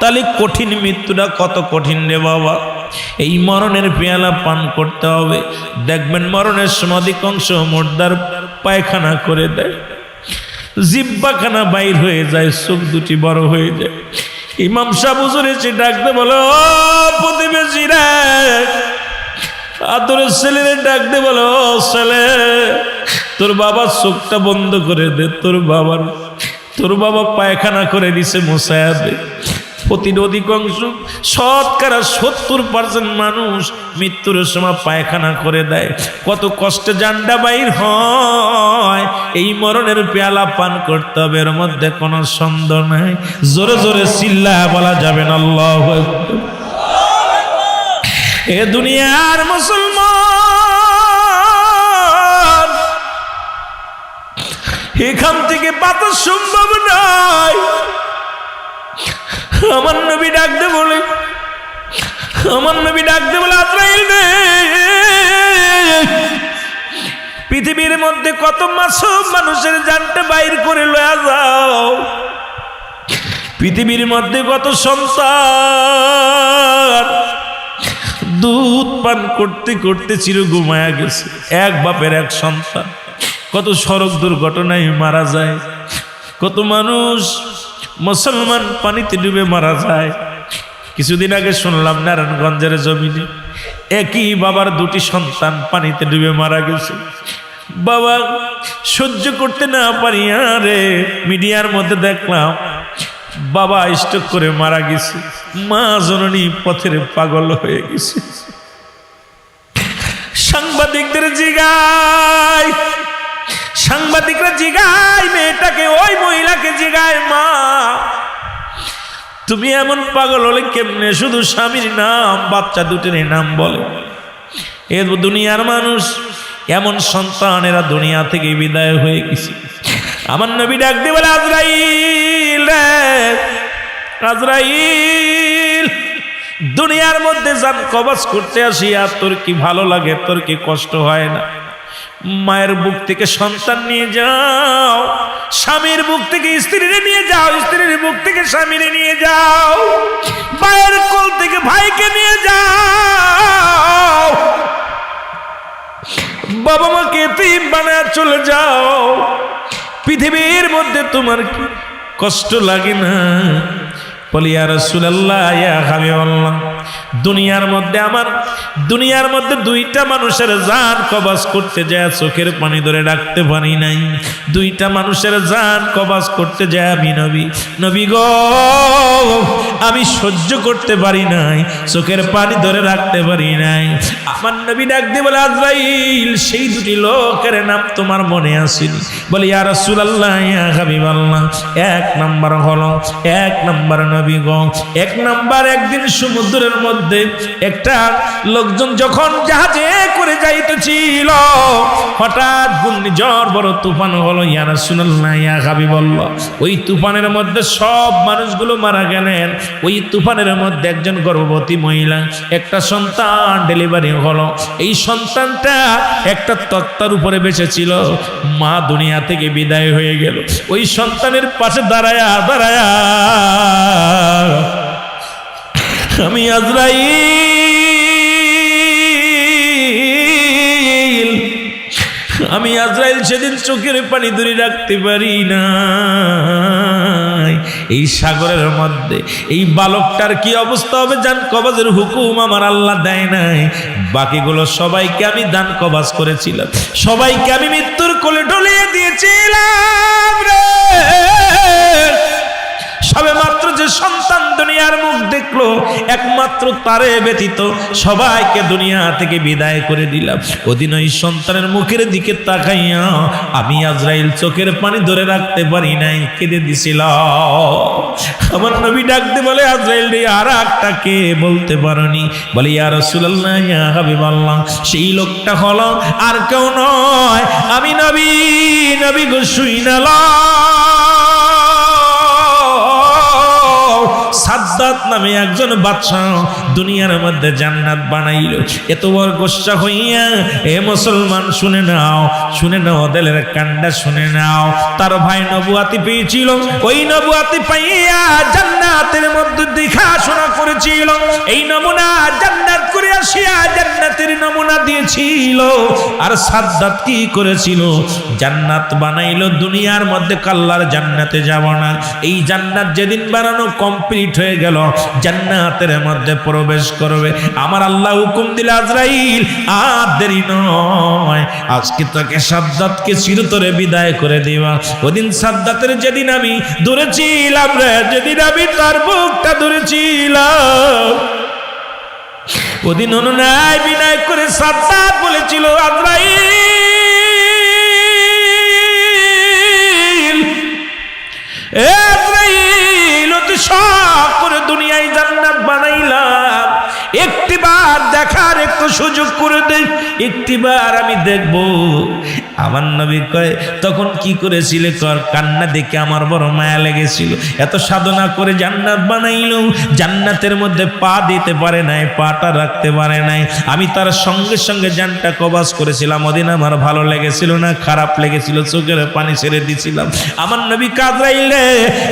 তাহলে কঠিন মৃত্যুটা কত কঠিন রে বাবা। এই মরণের পেয়ালা পান করতে হবে। দেখবেন মরণের সময় অধিকাংশ মুর্দার পায়খানা করে দেয়, জিহ্বাখানা বাইর হয়ে যায়, চোখ দুটি বড় হয়ে যায়। ইমাম সাহেব হুজুর এসে ডাকতে বলে, ও প্রতিবেশী রে, আদরের ছেলেরে ডাক দে, বলো ও ছেলে, তোর বাবার চোখটা বন্ধ করে দে। তোর বাবা পায়খানা করে দিছে, মোছায়া দে। প্রতিটা অধিকাংশ শতকরা 70% মানুষ মৃত্যুর সময় পায়খানা করে দেয়। কত কষ্টে জানডা বাইর হয়, এই মরণের পেয়ালা পান করতে হবে, এর মধ্যে কোনো সন্দেহ নাই। জোরে জোরে চিল্লা বলা যাবে না আল্লাহু আকবার। এ দুনিয়ার মুসলমান, এখান থেকে বাঁচা সম্ভব নয়। আমার নবী ডাকতে বলে, আজরাইল রে, পৃথিবীর মধ্যে কত মাসুম মানুষের জানটা বাইর করে লয়া যাও। পৃথিবীর মধ্যে কত সন্তান দুধ পান করতে করতে চির ঘুমায়া গেছে, এক বাপের এক সন্তান। কত সড়ক দুর্ঘটনায় মারা যায়, কত মানুষ মুসলমান পানিতে ডুবে মারা যায়। কিছুদিন আগে শুনলাম নারায়ণগঞ্জের জমিনে একই বাবার দুটি সন্তান পানিতে ডুবে মারা গেছে। বাবা সহ্য করতে না পারি আরে মিডিয়ার মধ্যে দেখলাম বাবা স্ট্রোক করে মারা গেছে, মা জননী পথের পাগল হয়ে গেছে। সাংবাদিকরা জিগায় মেয়েটাকে, ওই মহিলাকে জিগায়, মা তুমি এমন পাগল হলে কেমনে? শুধু স্বামীর নাম, বাচ্চা দুটির নাম বলে। এ দুনিয়ার মানুষ, এমন সন্তান এরা দুনিয়া থেকে বিদায় হয়ে গেছে। আমার নবী ডাক দিয়ে বলে, আজরাইল, দুনিয়ার মধ্যে জান কবজ করতে আসিয়া তোর কি ভালো লাগে? তোর কি কষ্ট হয় না? মায়ের বুক থেকে সন্তান নিয়ে যাও, স্বামীর বুক থেকে স্ত্রীরে নিয়ে যাও, স্ত্রীর বুক থেকে স্বামীরে নিয়ে যাও, মায়ের কোল থেকে ভাইকে নিয়ে যাও, বাবা মাকে এতিম বানায় চলে যাও। পৃথিবীর মধ্যে তোমার কি কষ্ট লাগে না? বলি ইয়া রাসূলুল্লাহ, ইয়া হাবিবাল্লাহ, দুনিয়ার মধ্যে দুইটা মানুষের জান কবজ করতে যায় চোখের পানি ধরে রাখতে পারি নাই। দুইটা মানুষের জান কবজ করতে যায় আমি নবী গো, আমি সহ্য করতে পারি নাই, চোখের পানি ধরে রাখতে পারি নাই। আমার নবী ডাক দিয়ে বলে, আজরাইল, সেই দুটি লোকের নাম তোমার মনে আসেনি? বলি ইয়া রাসূলুল্লাহ, ইয়া হাবিবাল্লাহ, এক নাম্বার নবী গো, এক নাম্বার, একদিন সমুদ্রের মধ্যে একটা লোকজন যখন জাহাজে করে যাইতেছিল, হঠাৎ ঘূর্ণিঝড় বড় তুফান হলো। ইয়া রাসূলুল্লাহ, ইয়া হাবিবাল্লাহ, ওই তুফানের মধ্যে সব মানুষগুলো মারা গেলেন। ওই তুফানের মধ্যে একজন গর্ভবতী মহিলা, একটা সন্তান ডেলিভারি হলো। এই সন্তানটা একটা তক্তার উপরে বেঁচেছিল, মা দুনিয়া থেকে বিদায় হয়ে গেল। ওই সন্তানের পাশে দাঁড়ায়া আমি আজরাইল সেদিন চোখের পানি ধরে রাখতে পারি না। এই সাগরের মধ্যে এই বালকটার কি অবস্থা হবে? জান কবজের হুকুম আমার আল্লাহ দেয় নাই, বাকিগুলো সবাইকে আমি দান কবজ করেছিলাম, সবাইকে আমি মৃত্যুর কোলে ঢলিয়ে দিয়েছিলাম রে। সবে মাত্র যে সন্তান দুনিয়ার মুখ দেখলো, একমাত্র তারে ব্যতীত সবাইকে দুনিয়া থেকে বিদায় করে দিলাম। ওদিন ওই সন্তানের মুখের দিকে তাকাইয়া আমি আজরাইল চোখের পানি ধরে রাখতে পারি নাই, কেঁদে দিছিলাম। আমার নবী ডাকতে বলে, আজরাইল রে, আর একটা কে বলতে পারোনি? বলে ইয়া রাসূলুল্লাহ, ইয়া হাবিবাল্লাহ, সেই লোকটা হলো আর কেউ নয়, আমি নবী গো, শুইনালা সাদ্দাত নামে একজন বাদশাহ দুনিয়ার মধ্যে জান্নাত বানাইল। এত বড় গোসা হইয়া, এ মুসলমান শুনে নাও দিলের কান্ডা শুনে নাও। তার ভাই নবুয়াতি পেয়েছিল, ওই নবুয়াতি পাইয়া জান্নাতের মধ্যে দেখাশোনা করেছিল। এই নমুনা জান্নাত করে আসিয়া জান্নাতের নমুনা দিয়েছিল। আর সাদ্দাত কি করেছিল? জান্নাত বানাইলো, দুনিয়ার মধ্যে আল্লাহর জান্নাতে যাব না। এই জান্নাত যেদিন বানানো কমপ্লিট হয়ে গেল, জান্নাতের মধ্যে প্রবেশ করবে, আমার আল্লাহ হুকুম দিল, আজরাইল আর দেরি নয়, আজকে তোকে সাদ্দাতকে চিরতরে বিদায় করে দিবা। ওদিন সাদ্দাতের যেদিন আমি ধরেছিলাম রে, যেদিন আমি তার বুকটা ধরেছিলাম, ওদিন অনুনয় বিনয় করে সাদ্দাত বলেছিল, আজরাইল আজরাইল অতি শখ করে দুনিয়ায় জান্নাত বানাইলাম, একটিবার দেখার একটু সুযোগ করে দে, একটিবার আমি দেখব। আমার নবী কয়, তখন কি করেছিলে? কান্না দেখে আমার বড় মায়া লেগেছিল। এত সাধনা করে জান্নাত বানাইলো, জান্নাতের মধ্যে পা দিতে পারে নাই, পাটা রাখতে পারে নাই। আমি তার সঙ্গে সঙ্গে জানটা কবাজ করেছিলাম। ওদিন আমার ভালো লেগেছিল না, খারাপ লেগেছিল, চোখের পানি ছেড়ে দিছিলাম। আমার নবী কাজরাইলে,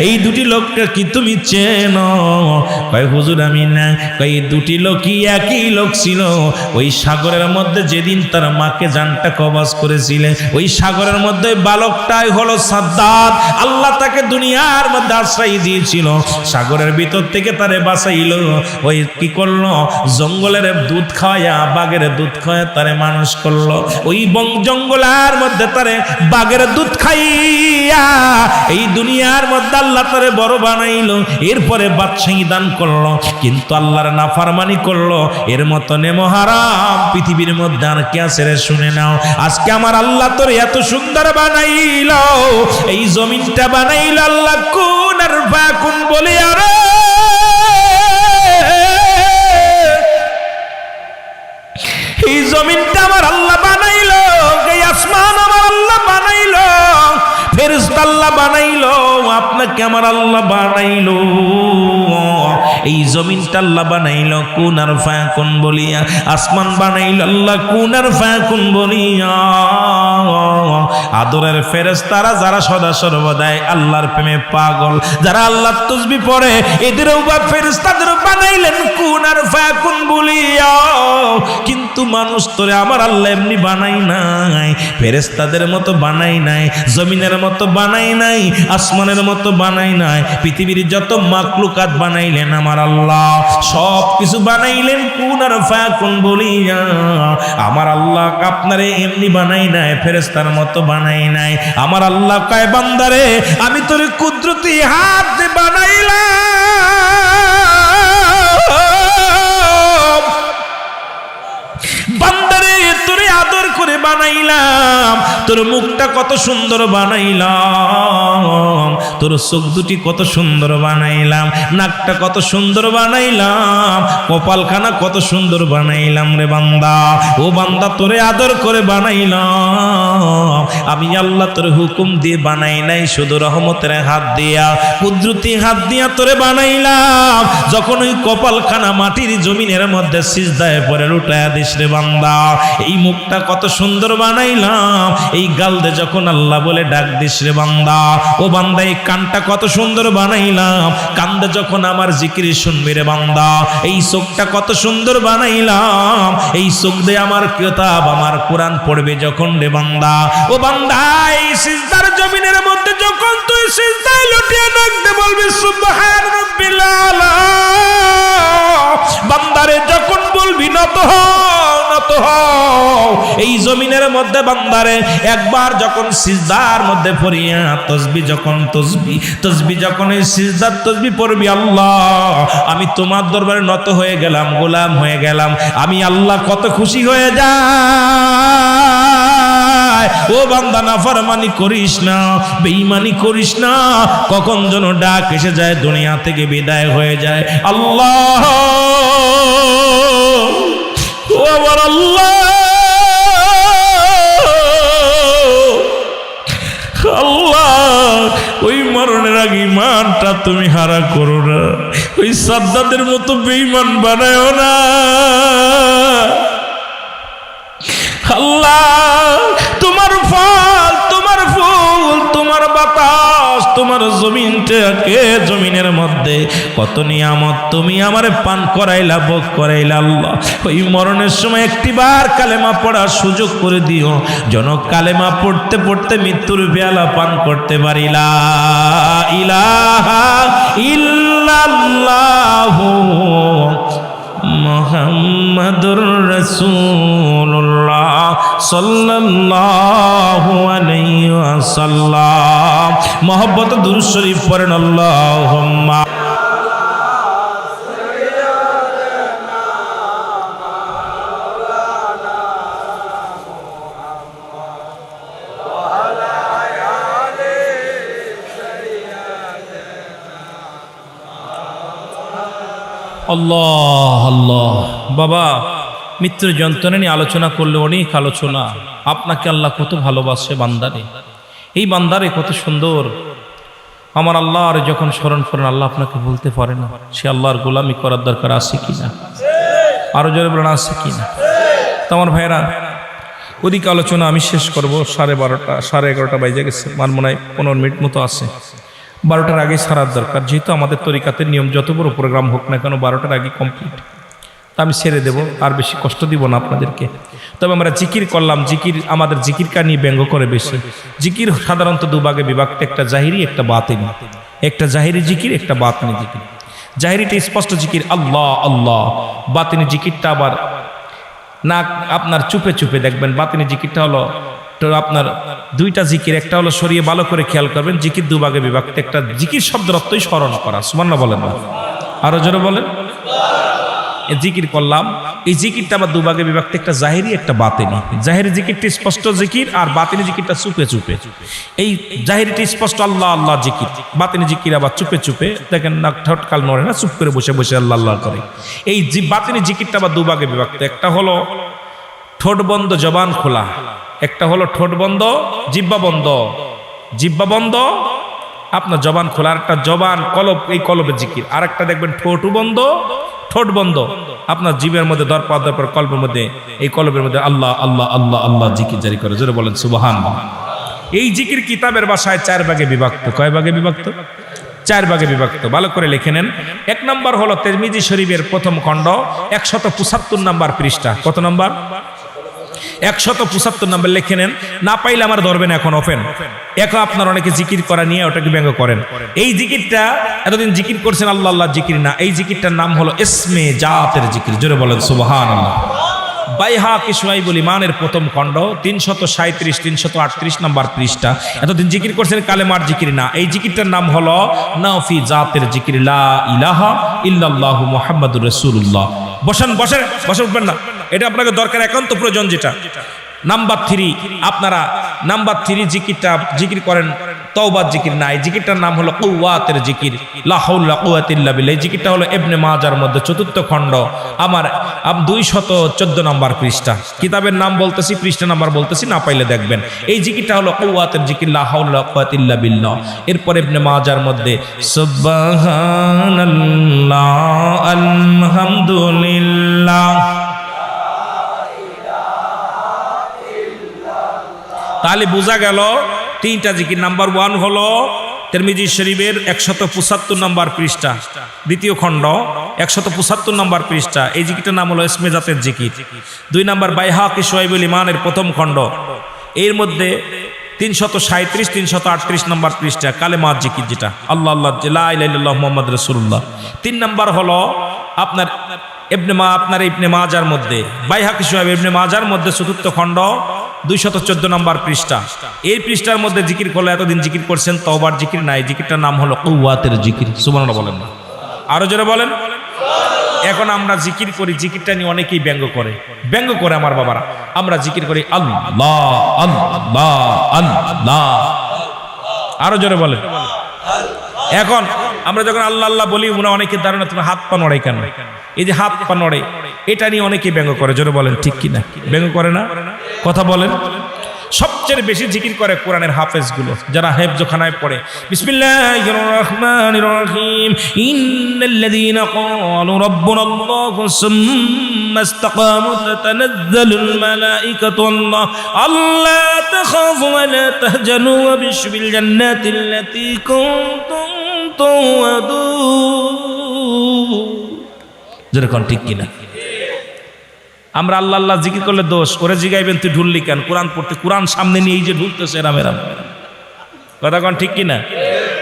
এই দুটি লোকটা কি তুমি চেনো? কয় হুজুর আমি না। কয় এই দুটি লোকই একই লোক ছিল। ওই সাগরের মধ্যে যেদিন তার মাকে জানটা কবাজ করেছিলেন, ওই সাগরের মধ্যে বালকটাই হলো সাদ্দাত। আল্লাহ তাকে দুনিয়ার মধ্যে আশ্রয় দিয়েছিল, সাগরের ভিতর থেকে তারে বাঁচাইলো। ওই কি করলো? জঙ্গলের দুধ খাওয়া, বাঘের দুধ খাওয়া তারে মানুষ করলো। ওই জঙ্গলের মধ্যে তারে বাঘের দুধ খাইয়া এই দুনিয়ার মধ্যে আল্লাহ তারে বড় বানাইলো। এরপরে বাদশাহী দান করলো, কিন্তু আল্লাহর নাফরমানি করলো। এর মতো নেমহারাম পৃথিবীর মধ্যে আর কে আছে রে? শুনে নাও, আজকে আমার আল্লাহ তোর এত সুন্দর বানাইল, এই জমিনটা বানাইল আল্লাহ কুন আর ফাকুন বলে। আরে এই জমিনটা আমার আল্লাহ বানাইল, এই আসমান আমার আল্লাহ বানাইল, ফেরেশতা আল্লাহ বানাইল, আপনাকে আমার আল্লাহ বানাইল। এই জমিনটা আল্লাহ বানাইল কুন আর ফায়াকুন বলিয়া, আসমান বানাইল আল্লাহ কুন আর ফায়াকুন বলিয়া। আদরের ফেরেশতারা যারা সদা সর্বদাই আল্লাহর প্রেমে পাগল, যারা আল্লাহর তাসবিহ পড়ে, এদেরও বা ফেরেশতাদের বানাইলেন কুন আর ফায়াকুন বলিয়া। কিন্তু মানুষ তোরে আমার আল্লাহ এমনি বানাই নাই, ফেরেশতাদের মতো বানাই নাই, জমিনের মতো বানাই নাই, আসমানের মতো বানাই নাই। পৃথিবীর যত মাখলুকাত বানাইলেন আমার আল্লাহ, সব কিছু বানাইলেন কুন আর ফায়াকুন বলিয়া। আমার আল্লাহ আপনারে এমনি বানাই নাই, ফেরেশতার মতো বানাই নাই। আমার আল্লাহ কয়, বান্দারে আমি তোরে কুদরতি হাত দিয়ে বানাইলাম, বান্দারে তোরে আদর করে বানাইলাম, তোর মুখটা কত সুন্দর বানাইলাম, তোর চোখ দুটি কত সুন্দর বানাইলাম, নাকটা কত সুন্দর বানাইলাম, কপালখানা কত সুন্দর বানাইলাম রে বান্দা। ও বান্দা, তোরে আদর করে বানাইলাম। আমি আল্লাহ তোর হুকুম দিয়ে বানাই নাই, শুধু রহমতের হাত দিয়া, কুদরতি হাত দিয়া তোরে বানাইলাম। যখন ওই কপালখানা মাটির জমিনের মধ্যে সিজদায় পড়ে লুটায়া দিস রে বান্দা, এই মুখটা কত সুন্দর বানাইলাম। এই গাল দে যখন আল্লাহ বলে ডাক দিস রে বান্দা, ও বান্দা এই কানটা কত সুন্দর বানাইলাম, কান্দে যখন আমার জিকির শুনবি রে বান্দা। এই চোখটা কত সুন্দর বানাইলাম, এই চোখ দিয়ে আমার কিতাব আমার কোরআন পড়বে যখন রে বান্দা। ও বান্দা, এই সিজদার জমিনের মধ্যে যখন তুই সিজদায় লুটিয়ে ডাকতে বলবি সুবহান রাব্বিল আলা, বান্দারে যখন বলবি নত হও নত হও, এই জমিনের মধ্যে বান্দারে একবার যখন সিজদার মধ্যে পড়িয়া তাসবিহ যখন তসবিহ যখন এই সিজদার তসবিহ পড়বি, আল্লাহ আমি তোমার দরবারে নত হয়ে গেলাম, গোলাম হয়ে গেলাম, আমি আল্লাহ কত খুশি হয়ে যায়। ও বান্দা, নাফরমানি করিস না, বেঈমানি করিস না, কখন যেন ডাক এসে যায়, দুনিয়া থেকে বিদায় হয়ে যায়। আল্লাহ, ও আমার আল্লাহ, আল্লাহ ওই মরণের আগে ইমানটা তুমি হারা করো না, ওই সাদ্দাতের মতো বেঈমান বানায়ও না। আল্লাহ তোমার ফল, তোমার ফুল, তোমার তোমার বাতাস, তোমার জমিনটাকে, জমিনের মধ্যে কত নিয়ামত তুমি আমারে পান করাইলা, ভোগ করাইলা। আল্লাহ ওই মরণের সময় একটিবার কালেমা পড়ার সুযোগ করে দিও, যেন কালেমা পড়তে পড়তে মৃত্যুর পেয়ালা পান করতে পারি। লা ইলাহা ইল্লাল্লাহু মুহাম্মাদুর রাসূলুল্লাহ সাল্লাল্লাহু আলাইহি ওয়াসাল্লাম। মুহাব্বত দুরূদ শরীফ পড়েন। আল্লাহুম্মা আল্লাহ আল্লাহ। বাবা, মৃত্যুর যন্ত্রণা নিয়ে আলোচনা করলে অনেক আলোচনা। আপনাকে আল্লাহ কত ভালোবাসে বান্দারে, এই বান্দারে কত সুন্দর। আমার আল্লাহর যখন স্মরণ করেন, আল্লাহ আপনাকে বলতে পারে না সে আল্লাহর গোলামি করার দরকার আছে কিনা? আরো জোরে বলেন আছে কিনা? তো আমার ভাইরা, ওদিকে আলোচনা আমি শেষ করবো 12:30 11:30 বাজে গেছে। আমার মনে হয় 15 মিনিট মতো আছে। 12টার আগে ছাড়ার দরকার, যেহেতু আমাদের তরিকাতের নিয়ম যত বড় প্রোগ্রাম হোক না কেন 12টার আগে কমপ্লিট। তা আমি ছেড়ে দেবো, আর বেশি কষ্ট দিব না আপনাদেরকে। তবে আমরা জিকির করলাম, জিকির আমাদের জিকিরকা নিয়ে ব্যঙ্গ করে বেশি। জিকির সাধারণত দুভাগে বিভক্ত, একটা জাহিরি একটা বাতিনি। একটা জাহিরি জিকির, একটা বাতিনি জিকির। জাহিরিটা স্পষ্ট জিকির আল্লাহ আল্লাহ, বাতিনি জিকিরটা আবার না আপনার চুপে চুপে দেখবেন। বাতিনি জিকিরটা হলো তো আপনার দুইটা জিকির, একটা হলো সরিয়ে ভালো করে খেয়াল করবেন, জিকির দুভাগে বিভক্ত। একটা জিকির শব্দের অর্থই স্মরণ করা, সুবহানাল্লাহ বলেন না? আরো জোরে বলেন। জিকির করলাম, এই জিকিরটা আবার দুভাগে বিভক্ত, একটা জাহিরি একটা বাতিনি। জাহিরি জিকিরটা স্পষ্ট জিকির, আর বাতিনি জিকিরটা চুপে চুপে। এই জাহিরিটা স্পষ্ট আল্লাহ আল্লাহ জিকির, বাতিনি জিকির আবার চুপে চুপে, দেখেন না ঠটকাল নড়ে না, চুপ করে বসে বসে আল্লাহ আল্লাহ করে। এই বাতিনি জিকিরটা আবার দুভাগে বিভক্ত, একটা হলো ঠোঁট বন্ধ জবান খোলা, একটা হলো ঠোঁট বন্ধ জিহ্বা বন্ধ। জিহ্বা বন্ধ আপনার জবান খোলা, আর একটা জবান কলব, এই কলবের জিকির। আর একটা দেখবেন ঠোঁটও বন্ধ, ঠোঁট বন্ধ, আপনার জিভের মধ্যে দরপর দরপর কলবের মধ্যে, এই কলবের মধ্যে আল্লাহ আল্লাহ আল্লাহ আল্লাহ জিকির জারি করে। জোরে বলেন সুবহানাল্লাহ। এই জিকির কিতাবের ভাষায় 4 ভাগে বিভক্ত। কয় ভাগে বিভক্ত? 4 ভাগে বিভক্ত। ভালো করে লিখে নেন। 1 নম্বর হলো তিরমিজি শরীফের প্রথম খণ্ড 175 নম্বর পৃষ্ঠা। কত নম্বর? 175 নম্বর লিখে নেন। না পাইলে আমার ধরবেন এখন ওপেন। এখন আপনার অনেকে জিকির করা নিয়ে ওটাকে ব্যঙ্গ করেন। এই জিকিরটা এতদিন জিকির করছেন আল্লাহ আল্লাহ জিকির না, এই জিকিরটার নাম হলো ইসমে জাতের জিকির। জোরে বলেন সুবহানাল্লাহ। বাইহাকি শুআইবুল ঈমানের প্রথম খণ্ড 337 338 নম্বর পৃষ্ঠা। এতদিন জিকির করছেন কালেমার জিকির না, এই জিকিরটার নাম হলো নাফি জাতের জিকির, লা ইলাহা ইল্লাল্লাহু মুহাম্মাদুর রাসূলুল্লাহ। বসেন বসেন বসে উঠবেন না, এটা আপনাকে দরকার, একান্ত প্রয়োজন। যেটা নাম্বার 3, আপনারা নাম্বার 3 জিকিরটা জিকির করেন তওবার জিকির না, এই জিকিরটার নাম হলো কুওয়াতের জিকির, লা হাওলা ওয়া কুওয়াতা ইল্লা বিল্লাহ। এই জিকিরটা হলো ইবনে মাজার মধ্যে 4th খণ্ড আমার 214 নম্বর পৃষ্ঠা। কিতাবের নাম বলতেছি, পৃষ্ঠা নাম্বার বলতেছি, না পাইলে দেখবেন। এই জিকিরটা হলো কুওয়াতের জিকির, লা হাওলা ওয়া কুওয়াতা ইল্লা বিল্লাহ। এরপর ইবনে মাজার মধ্যে সুবহানাল্লাহ আলহামদুলিল্লাহ। তাহলে বোঝা গেল 3টা জিকির। নাম্বার 1 হলো তিরমিজি শরীফের 175 নম্বর পৃষ্ঠা, 2য় খণ্ড 175 নম্বর পৃষ্ঠা। এই জিকিরটার নাম হলো ইসমে জাতের জিকির। 2 নম্বর বাইহাকি শুআইবুল ঈমানের প্রথম খণ্ড, এর মধ্যে 337 338 নম্বর পৃষ্ঠা কালেমার জিকির, যেটা আল্লাহ আল্লাহ লা ইলাহা ইল্লাল্লাহু মুহাম্মাদুর রাসূলুল্লাহ। 3 নম্বর হলো আপনার ইবনে মাজার মধ্যে, বাইহাকি শুআইব ইবনে মাজার মধ্যে 4th খণ্ড 214 নম্বর পৃষ্ঠা। এই পৃষ্ঠার মধ্যে জিকির করলে এতদিন জিকির করছেন তওবার জিকির না, এই জিকিরটার নাম হলো কুওয়াতের জিকির। সুবহানাল্লাহ বলেন না? আরো জোরে বলেন। এখন আমরা জিকির করি, জিকিরটা নিয়ে অনেকেই ব্যঙ্গ করে আমার বাবারা। আমরা জিকির করি আল্লাহ আল্লাহ আল্লাহ। আরো জোরে বলেন। এখন আমরা যখন আল্লাহ আল্লাহ বলি, অনেকের ধারণা তুমি হাত পা নড়ে কেন? এই যে হাত পা নড়ে, এটা নিয়ে অনেকেই ব্যঙ্গ করে। জোরে বলেন ঠিক কিনা? ব্যঙ্গ করে না? কথা বলেন। সবচেয়ে বেশি জিকির করে কোরআনের হাফেজ গুলো, যারা হেফজখানায় পড়ে। বিসমিল্লাহির রাহমানির রাহিম, ইন্নাল্লাযীনা ক্বালু রাব্বুনাল্লাহু সুম্মা ثم استقاموا تتنزل الملائكة ألا تخافوا ولا تهزنوا وابشروا بالجنة التي كنتم توعدون যেরকম ঠিক কিনা আমরা আল্লাহ আল্লাহ জিকির করলে দোষ ওরে জিগাইবেন তুই ঢুললি কেন কোরআন পড়তে কোরআন সামনে নিয়ে এই যে ঢুলতেছে এরাম এরাম কথা কন ঠিক কিনা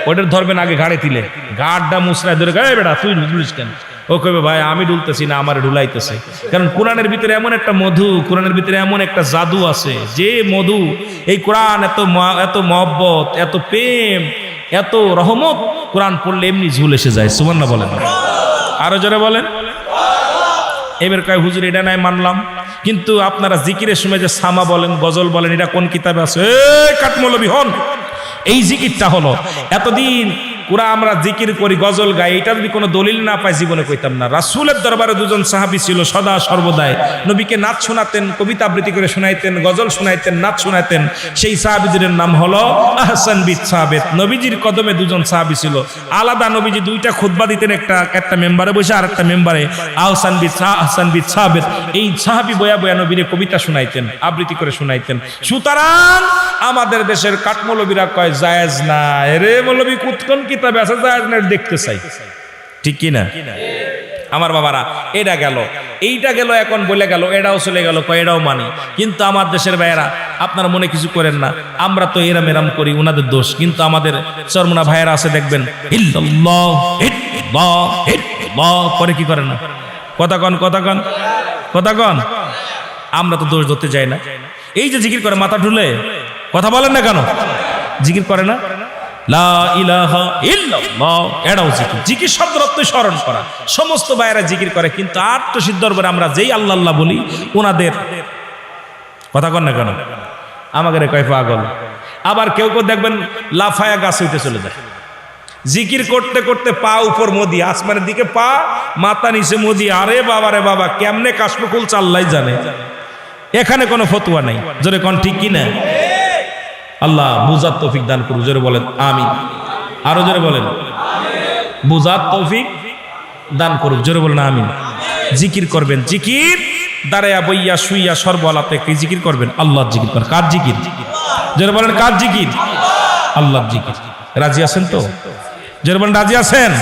ওটার ধরবেন আগে ঘাড়ে তিলে ঘাড়টা মুসরায় ধরে গায়ে বেটা তুই ঢুলিস কেন ও কইবে ভাই আমি ঢুলতেছি না আমার ঢুলাইতেছে কারণ কোরআনের ভিতরে এমন একটা মধু কোরআনের ভিতরে এমন একটা জাদু আছে যে মধু এই কোরআন এত মহব্বত এত প্রেম এত রহমত কোরআন পড়লে এমনি ঝুল এসে যায় সুবহানাল্লাহ বলেন আরো জোরে বলেন এবার কয় হুজুর এটা নাই মানলাম কিন্তু আপনারা জিকিরের সময় যে সামা বলেন গজল বলেন এটা কোন কিতাবে আছে এই কাঠমৌলবী হন এই জিকিরটা হলো এতদিন পুরা আমরা জিকির করি গজল গাই এটা যদি কোনো দলিল না পাই জীবনে কইতাম না রাসূলের দরবারে দুজন সাহাবী ছিল সদা সর্বদাই নবীকে নাচ শোনাতেন কবিতা আবৃত্তি করে শোনাইতেন গজল শোনাইতেন নাচ শোনাইতেন সেই সাহাবীদের নাম হলো আহসান বিন সাবিত নবীজির কদমে দুজন সাহাবী ছিল আলাদা নবীজি দুইটা খুতবা দিতেন একটা মেম্বারে বসে আর একটা মেম্বারে আহসান বিন সাবিত এই সাহাবী বয়া বয়া নবীরে কবিতা শোনাইতেন আবৃত্তি করে শোনাইতেন সুতরাং আমাদের দেশের কাঠমৌলবীরা কয় জায়েজ না রে মৌলবী কুতকন কিতাবে আছে জায়েজ না দেখতে চাই ঠিক কি না আমার বাবারা এটা গেল এইটা গেল এখন বলে গেল এটাও চলে গেল কয় এটাও মানি কিন্তু আমার দেশের ভাইয়েরা আপনারা মনে কিছু করেন না আমরা তো এরাম এরাম করি ওনাদের দোষ কিন্তু আমাদের চরমনা ভাইয়েরা আছে দেখবেন ইল্লাল্লাহ ইল্লাল্লাহ ইল্লাল্লাহ করে কি করে না কথা কন আমরা তো দোষ ধরতে যাই না এই যে জিকির করে মাথা ঢুলে কথা বলেন না কেন জিকির করে না লা ইলাহা ইল্লাল্লাহ এটাও জিকির জিকির শব্দের অর্থ স্মরণ করা সমস্ত ভাইয়েরা জিকির করে কিন্তু আত্মসিদ্ধ দরবারে আমরা যেই আল্লাহ আল্লাহ বলি ওনাদের কথা কন না কেন আমাদের কয় পাগল আবার কেউ দেখবেন লাফায়া গাছ হইতে চলে যায় জিকির করতে করতে পা উপর মোদি আসমানের দিকে পা মাথা নিচে মোদি আরে বাবা কেমনে কাশফুল আল্লাহই জানে এখানে কোনো ফতোয়া নাই জোরে কোন ঠিক কি না আল্লাহ বুঝার তৌফিক দান করুন জোরে বলেন আমিন আরো জোরে বলেন বুঝার তৌফিক দান করুন জোরে বলেন আমিন জিকির করবেন জিকির দাঁড়ায়া বইয়া শুইয়া সর্বলাতে কি জিকির করবেন আল্লাহর জিকির করেন কার জিকির জোরে বলেন কার জিকির আল্লাহর জিকির রাজি আছেন তো জোরে বলেন রাজি আছেন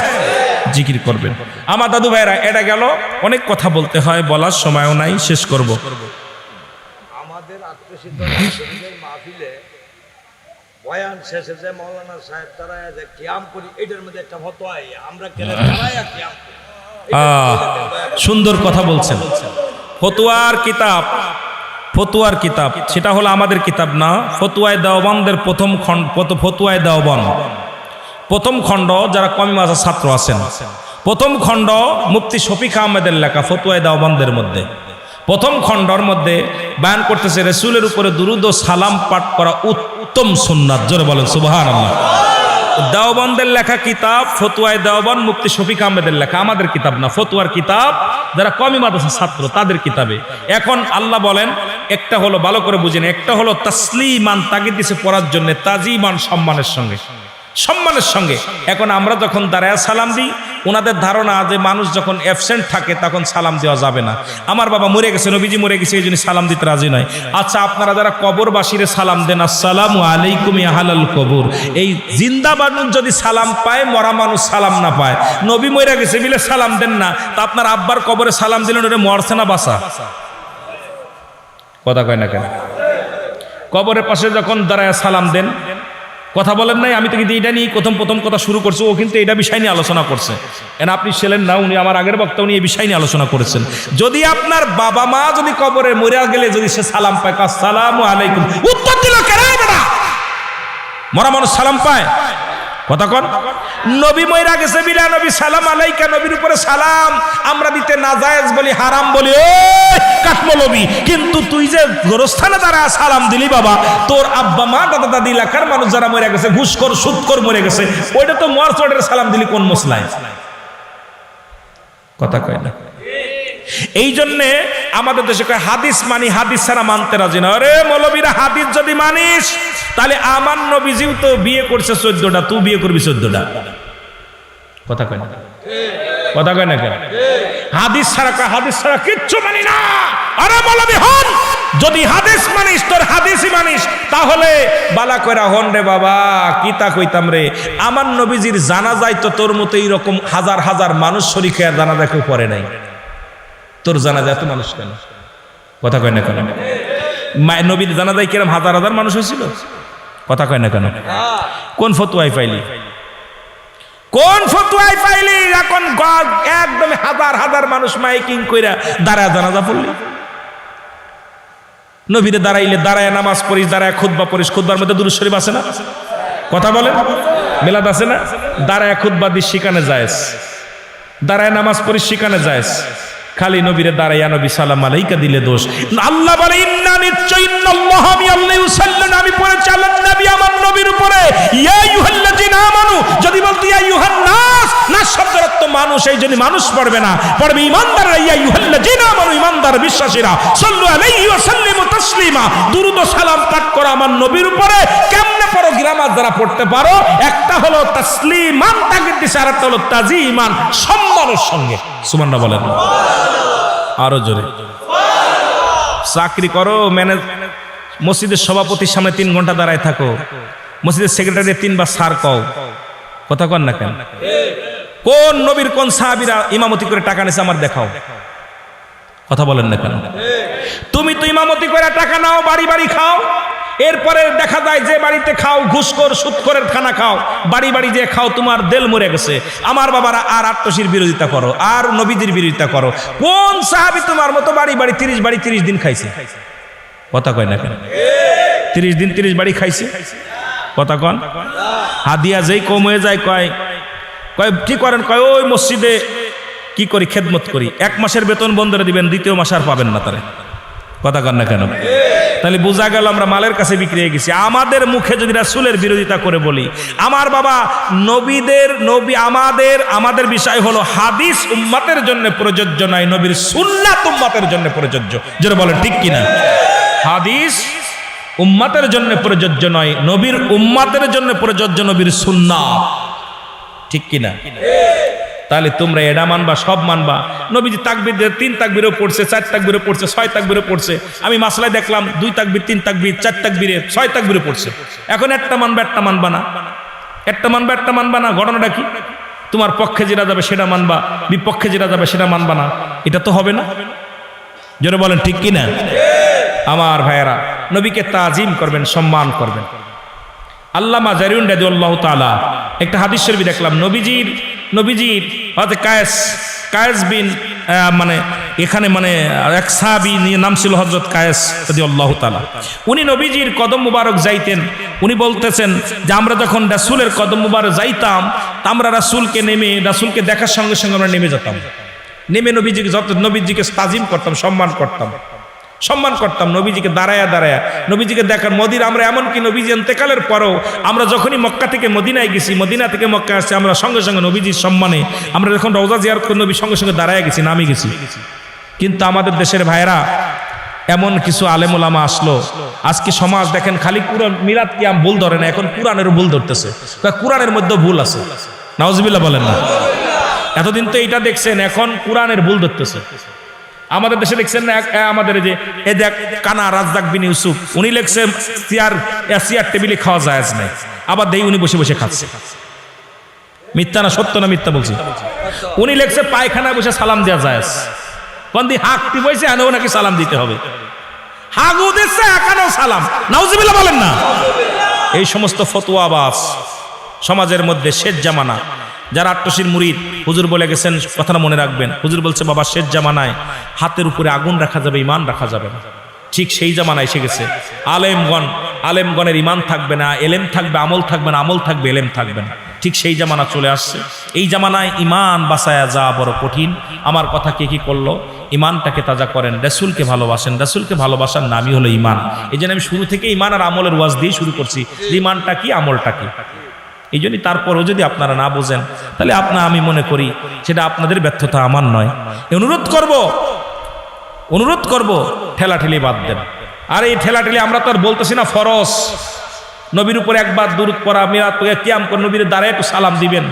জিকির করবেন আমার দাদু ভাইরা এটা গেল অনেক কথা বলতে হয় বলার সময়ও নাই শেষ করব আমাদের আত্মসিদ্ধ মাহফিলে বয়ান শেষে যে মাওলানা সাহেব দাঁড়ায় যে কিয়াম করি এটার মধ্যে একটা ফতোয়া আমরা কেন দাঁড়ায়া কিয়াম করি সুন্দর কথা বলছেন ফতোয়ার কিতাব সেটা হলো আমাদের কিতাব না ফতোয়ায়ে দেওবন্দের প্রথম খণ্ড যারা কমি মাজার ছাত্র আছেন প্রথম খণ্ড মুফতি শফিক আহমেদের লেখা ফতোয়ায়ে দেওবন্দের মধ্যে প্রথম খণ্ডর মধ্যে বয়ান করতেছে রাসূলের উপরে দুরূদ ও সালাম পাঠ করা উত্তম সুন্নাত জোরে বলেন সুবহানাল্লাহ দেওবন্দের লেখা কিতাব ফতোয়ায়ে দেওবন্দ মুফতি শফিক আহমেদের লেখা আমাদের কিতাব না ফতোয়ার কিতাব যারা কমি মাদ্রাসার ছাত্র তাদের কিতাবে এখন আল্লাহ বলেন একটা হলো ভালো করে বুঝেন একটা হলো তাসলিমান তাগিদ দিছে পড়ার জন্য তাজিমান সম্মানের সঙ্গে এখন আমরা যখন দাঁড়ায় সালাম দিই ওনাদের ধারণা যে মানুষ যখন অ্যাবসেন্ট থাকে তখন সালাম দেওয়া যাবে না আমার বাবা মরে গেছে নবীজি মরে গেছে এই জন্য সালাম দিতে রাজি নয় আচ্ছা আপনারা যারা কবরবাসীরে সালাম দেন আসসালামু আলাইকুম ইয়া আহলাল কবর এই জিন্দা মানুষ যদি সালাম পায় মরা মানুষ সালাম না পায় নবী মরে গেছে বলে সালাম দেন না তা আপনার আব্বার কবরে সালাম দিলেন ওটা মরছে না বাসা কথা কয় না কেন কবরের পাশে যখন দাঁড়ায় সালাম দেন কথা বলেন নাই আমি তো কিন্তু এটা নিয়ে প্রথম কথা শুরু করছি ও কিন্তু এটা বিষয় নিয়ে আলোচনা করছে এনা আপনি ছিলেন না উনি আমার আগের বক্তা উনি এই বিষয় নিয়ে আলোচনা করেছেন যদি আপনার বাবা মা যদি কবরে মরে গেলে যদি সে সালাম পায় আসসালামু আলাইকুম উত্তর দিল কেন বেটা মরা মানুষ সালাম পায় কথা কন নবী মইরা গেছে বিলা নবী সালাম আলাইকা নবীর উপরে সালাম আমরা দিতে নাজায়েজ বলি হারাম বলি ওই কাঠমৌলবী কিন্তু তুই যে গোরস্থানে দাঁড়া সালাম দিলি বাবা তোর আব্বা মা দাদা দাদি এলাকার মানুষ যারা মরে গেছে ঘুষখোর সুদখোর মরে গেছে ওইটা তো মরচটের সালাম দিলি কোন মসলায় কথা কয় না এই জন্যে আমাদের দেশে কয় হাদিস মানি হাদিস ছাড়া মানতে রাজি না আরে মৌলবীরা হাদিস যদি মানিস তাহলে আমার নবীজিও তো বিয়ে করছে 14টা তুই বিয়ে করবি 14টা কথা কয় না কথা কয় না কেন? হাদিস ছাড়া কিচ্ছু মানি না। আরে মৌলবি হন, যদি হাদিস মানিস, তোর হাদিসই মানিস, তাহলে বালা কইরা হন রে বাবা। কি তা কইতাম রে, আমার নবীজির জানাজায় তো তোর মতো এইরকম হাজার হাজার মানুষ শরীক হয়ে জানাজা কেউ পড়ে নাই। তোর জানাজা এত মানুষ কেন? কথা কয় না কেন? নবীর জানাজায় কিরম হাজার হাজার মানুষ হয়েছিল? কথা কয় না কেন? কোন ফতুয়াই পাইলি? কোন ফতুয়াই পাইলি? এখন একদম হাজার হাজার মানুষ মাইকিং কইরা দাঁড়ায় জানাজা পড়লি। নবীরে দাঁড়াইলে দাঁড়ায় নামাজ পড়িস, দাঁড়ায় খুতবা পড়িস, খুতবার মধ্যে দুরূদ শরীফ আছে না? কথা বলেন, মিলাদ আছে না? দাঁড়ায় খুতবা দিস, সেখানে যায়স। দাঁড়ায় নামাজ পড়িস, সেখানে যায়স। খালি নবীরে দাঁড়াইয়া নবী সালাম আলাইকা দিলে দোষ। আল্লাহ বলে ইন্না নিশ্চয় ইন্নাল্লাহ আল্লাহ ইউসাল্লিনা, আমি পড়েছি আল্লাহ নবী আমার নবীর উপরে। ইয়া আইয়ুহাল্লাযিনা আমানু, যদি বলতি ইয়া আইয়ুহান নাস, নাস শব্দের অর্থ মানুষ, এই জন্য মানুষ পড়বে না, পড়বে ঈমানদাররা। ইয়া আইয়ুহাল্লাযিনা আমানু, ঈমানদার বিশ্বাসীরা, সাল্লু আলাইহি ওয়া সাল্লিমু তাসলিমা, দুরূদ ও সালাম পাঠ করো আমার নবীর উপরে। কেমনে পড়ো? গ্রামার যারা পড়তে পারো, একটা হলো তাসলিমান তাকবীর দিছে, আর একটা হলো তাজিমান, সম্মানের সঙ্গে। সুবহানাল্লাহ বলেন, আরো জোরে। চাকরি করো, ম্যানেজ, মসজিদের সভাপতির সামনে 3 ঘন্টা দাঁড়ায় থাকো, মসজিদের সেক্রেটারি 3 বার স্যার কও। কথা কন না কেন? কোন নবীর কোন সাহাবীরা ইমামতি করে টাকা নিছে আমার দেখাও। কথা বলেন না কেন? তুমি তো ইমামতি করে টাকা নাও, বাড়ি বাড়ি খাও, এরপরে দেখা যায় যে বাড়িতে খাও ঘুষখোর সুদখোরের খানা খাও, বাড়ি বাড়ি যে খাও, তোমার দেল মরে গেছে। আমার বাবারা আর আত্মশীর বিরোধিতা করো, আর নবীদের বিরোধিতা করো। কোন সাহাবী তোমার মতো বাড়ি বাড়ি 30 দিন খাইছে? কথা কয় না কেন? 30 দিন 30 বাড়ি খাইছে? কথা কন। হাদিয়া যেই কম হয়ে যায়, কয় কি করেন? কয় ওই মসজিদে কি করি, খেদমত করি। 1 মাসের বেতন বন্ধ করে দিবেন, 2য় মাস আর পাবেন না তারে। কথা কন না কেন? তাহলে বোঝা গেল আমরা মালের কাছে বিক্রি হয়ে গেছি। আমাদের মুখে যদি রাসূলের বিরোধিতা করে বলি, আমার বাবা নবী আমাদের বিষয় হলো হাদিস উম্মতের জন্য প্রযোজ্য নয়, নবীর সুন্নাত উম্মতের জন্য প্রযোজ্য। যারা বলেন ঠিক কিনা? হাদিস উম্মতের জন্য প্রযোজ্য নয়, নবীর উম্মতের জন্য প্রযোজ্য নবীর সুন্নাত। ঠিক কিনা? তাহলে তোমরা এটা মানবা, সব মানবা। নবীজি তাকবীর 3 তাকবীরও পড়ছে, 4 তাকবীরও পড়ছে, 6 তাকবীরও পড়ছে। আমি মাসলায় দেখলাম 2 তাকবীর, 3 তাকবীর, 4 তাকবীরে 6 তাকবীরও পড়ছে। এখন একটা মানবা, একটা মানবা না, একটা মানবা, একটা মানবা না। ঘটনাটা কি? তোমার পক্ষে যেটা যাবে সেটা মানবা, বিপক্ষে যেটা যাবে সেটা মানবা না। এটা তো হবে না। জোরে বলেন ঠিক কিনা? আমার ভাইয়েরা, নবীকে তাজিম করবেন, সম্মান করবেন। আল্লামা জারিউন রাদিয়াল্লাহু তাআলা একটা হাদিস শরীফ দেখলাম, নবীজির হযরত কায়েস বিন মানে এখানে মানে এক সাহাবী নাম ছিল হযরত কায়েস রাদিয়াল্লাহু তাআলা। উনি নবীজির কদম মুবারক যাইতেন। উনি বলতেছেন যে আমরা যখন রাসূলের কদম মুবারক যাইতাম, আমরা রাসূলকে দেখার সঙ্গে সঙ্গে আমরা নেমে যেতাম। নেমে নবীজিকে তাজিম করতাম, সম্মান করতাম। নবীজিকে দাঁড়ায়া নবীজিকে দেখার মদিনা আমরা এমনকি নবীজি ইন্তেকালের পরও আমরা যখনই মক্কা থেকে মদিনায় গেছি, মদিনা থেকে মক্কা আসছে, আমরা সঙ্গে সঙ্গে নবীজির সম্মানে আমরা যখন রওজা জিয়ারত করে নবীর সঙ্গে সঙ্গে দাঁড়ায় গেছি, নামে গেছি। কিন্তু আমাদের দেশের ভাইরা, এমন কিছু আলেম ওলামা আসলো, আজকে সমাজ দেখেন খালি কুরআন মিলাদ কিয়াম ভুল ধরে না, এখন কুরআনেরও ভুল ধরতেছে। কুরআনের মধ্যে ভুল আছে, নাউজুবিল্লাহ বলেন না। এতদিন তো এইটা দেখছেন, এখন কুরআনের ভুল ধরতেছে। আমাদের দেশে দেখছেন না, আমাদের যে এ দেখ কানা রাজ্জাক বিন ইউসুফ, উনি লেখছেন চেয়ার টেবিলে খাওয়া যায় নাই, আবার দেই উনি বসে বসে খাচ্ছে। মিথ্যা না সত্য? না মিথ্যা বলছি? উনি লেখছে পায়খানায় বসে সালাম দেওয়া যায়, বন্দি হাঁকতি বসে আনেও নাকি সালাম দিতে হবে। হাগু দিচ্ছে, এখানেও সালাম। নাউজুবিল্লাহ বলেন না। এই সমস্ত ফতোয়াবাজ সমাজের মধ্যে শেষ জামানা। যারা আট্টশির মুরিদ, হুজুর বলে গেছেন, কথাটা মনে রাখবেন। হুজুর বলছে বাবা, শেষ জামানায় হাতের উপরে আগুন রাখা যাবে, ইমান রাখা যাবে না। ঠিক সেই জামানা এসে গেছে। আলেমগণের ইমান থাকবে না, এলেম থাকবে, আমল থাকবে না, আমল থাকবে, এলেম থাকবে না। ঠিক সেই জামানা চলে আসছে। এই জামানায় ইমান বাঁচায়া যাওয়া বড় কঠিন। আমার কথা কে কি করলো? ইমানটাকে তাজা করেন, রাসূলকে ভালোবাসেন। রাসূলকে ভালোবাসার নামই হলো ইমান। এই জন্য আমি শুরু থেকে ইমান আর আমলের ওয়াজ দিয়ে শুরু করছি। ইমানটা কি, আমলটা কি। এই জন্যই তারপরও যদি আপনারা না বোঝেন, তাহলে আমি মনে করি সেটা আপনাদের ব্যর্থতা, আমার নয়। অনুরোধ করব ঠেলাঠেলি বাদ দেন। আর এই ঠেলাঠেলি আমরা তো আর বলতেছি না ফরজ। নবীর উপরে একবার দুরূদ পড়া, মিলাদ পড়া, কিয়াম করে নবীর দ্বারা একটু সালাম দিবেন,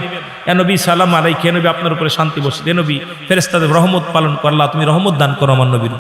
এ নবী সালাম আলাইহি, নবী আপনার উপরে শান্তি বসিত, এ নবী ফেরেশতাদের রহমত পালন করলা, তুমি রহমত দান করো আমার নবীর।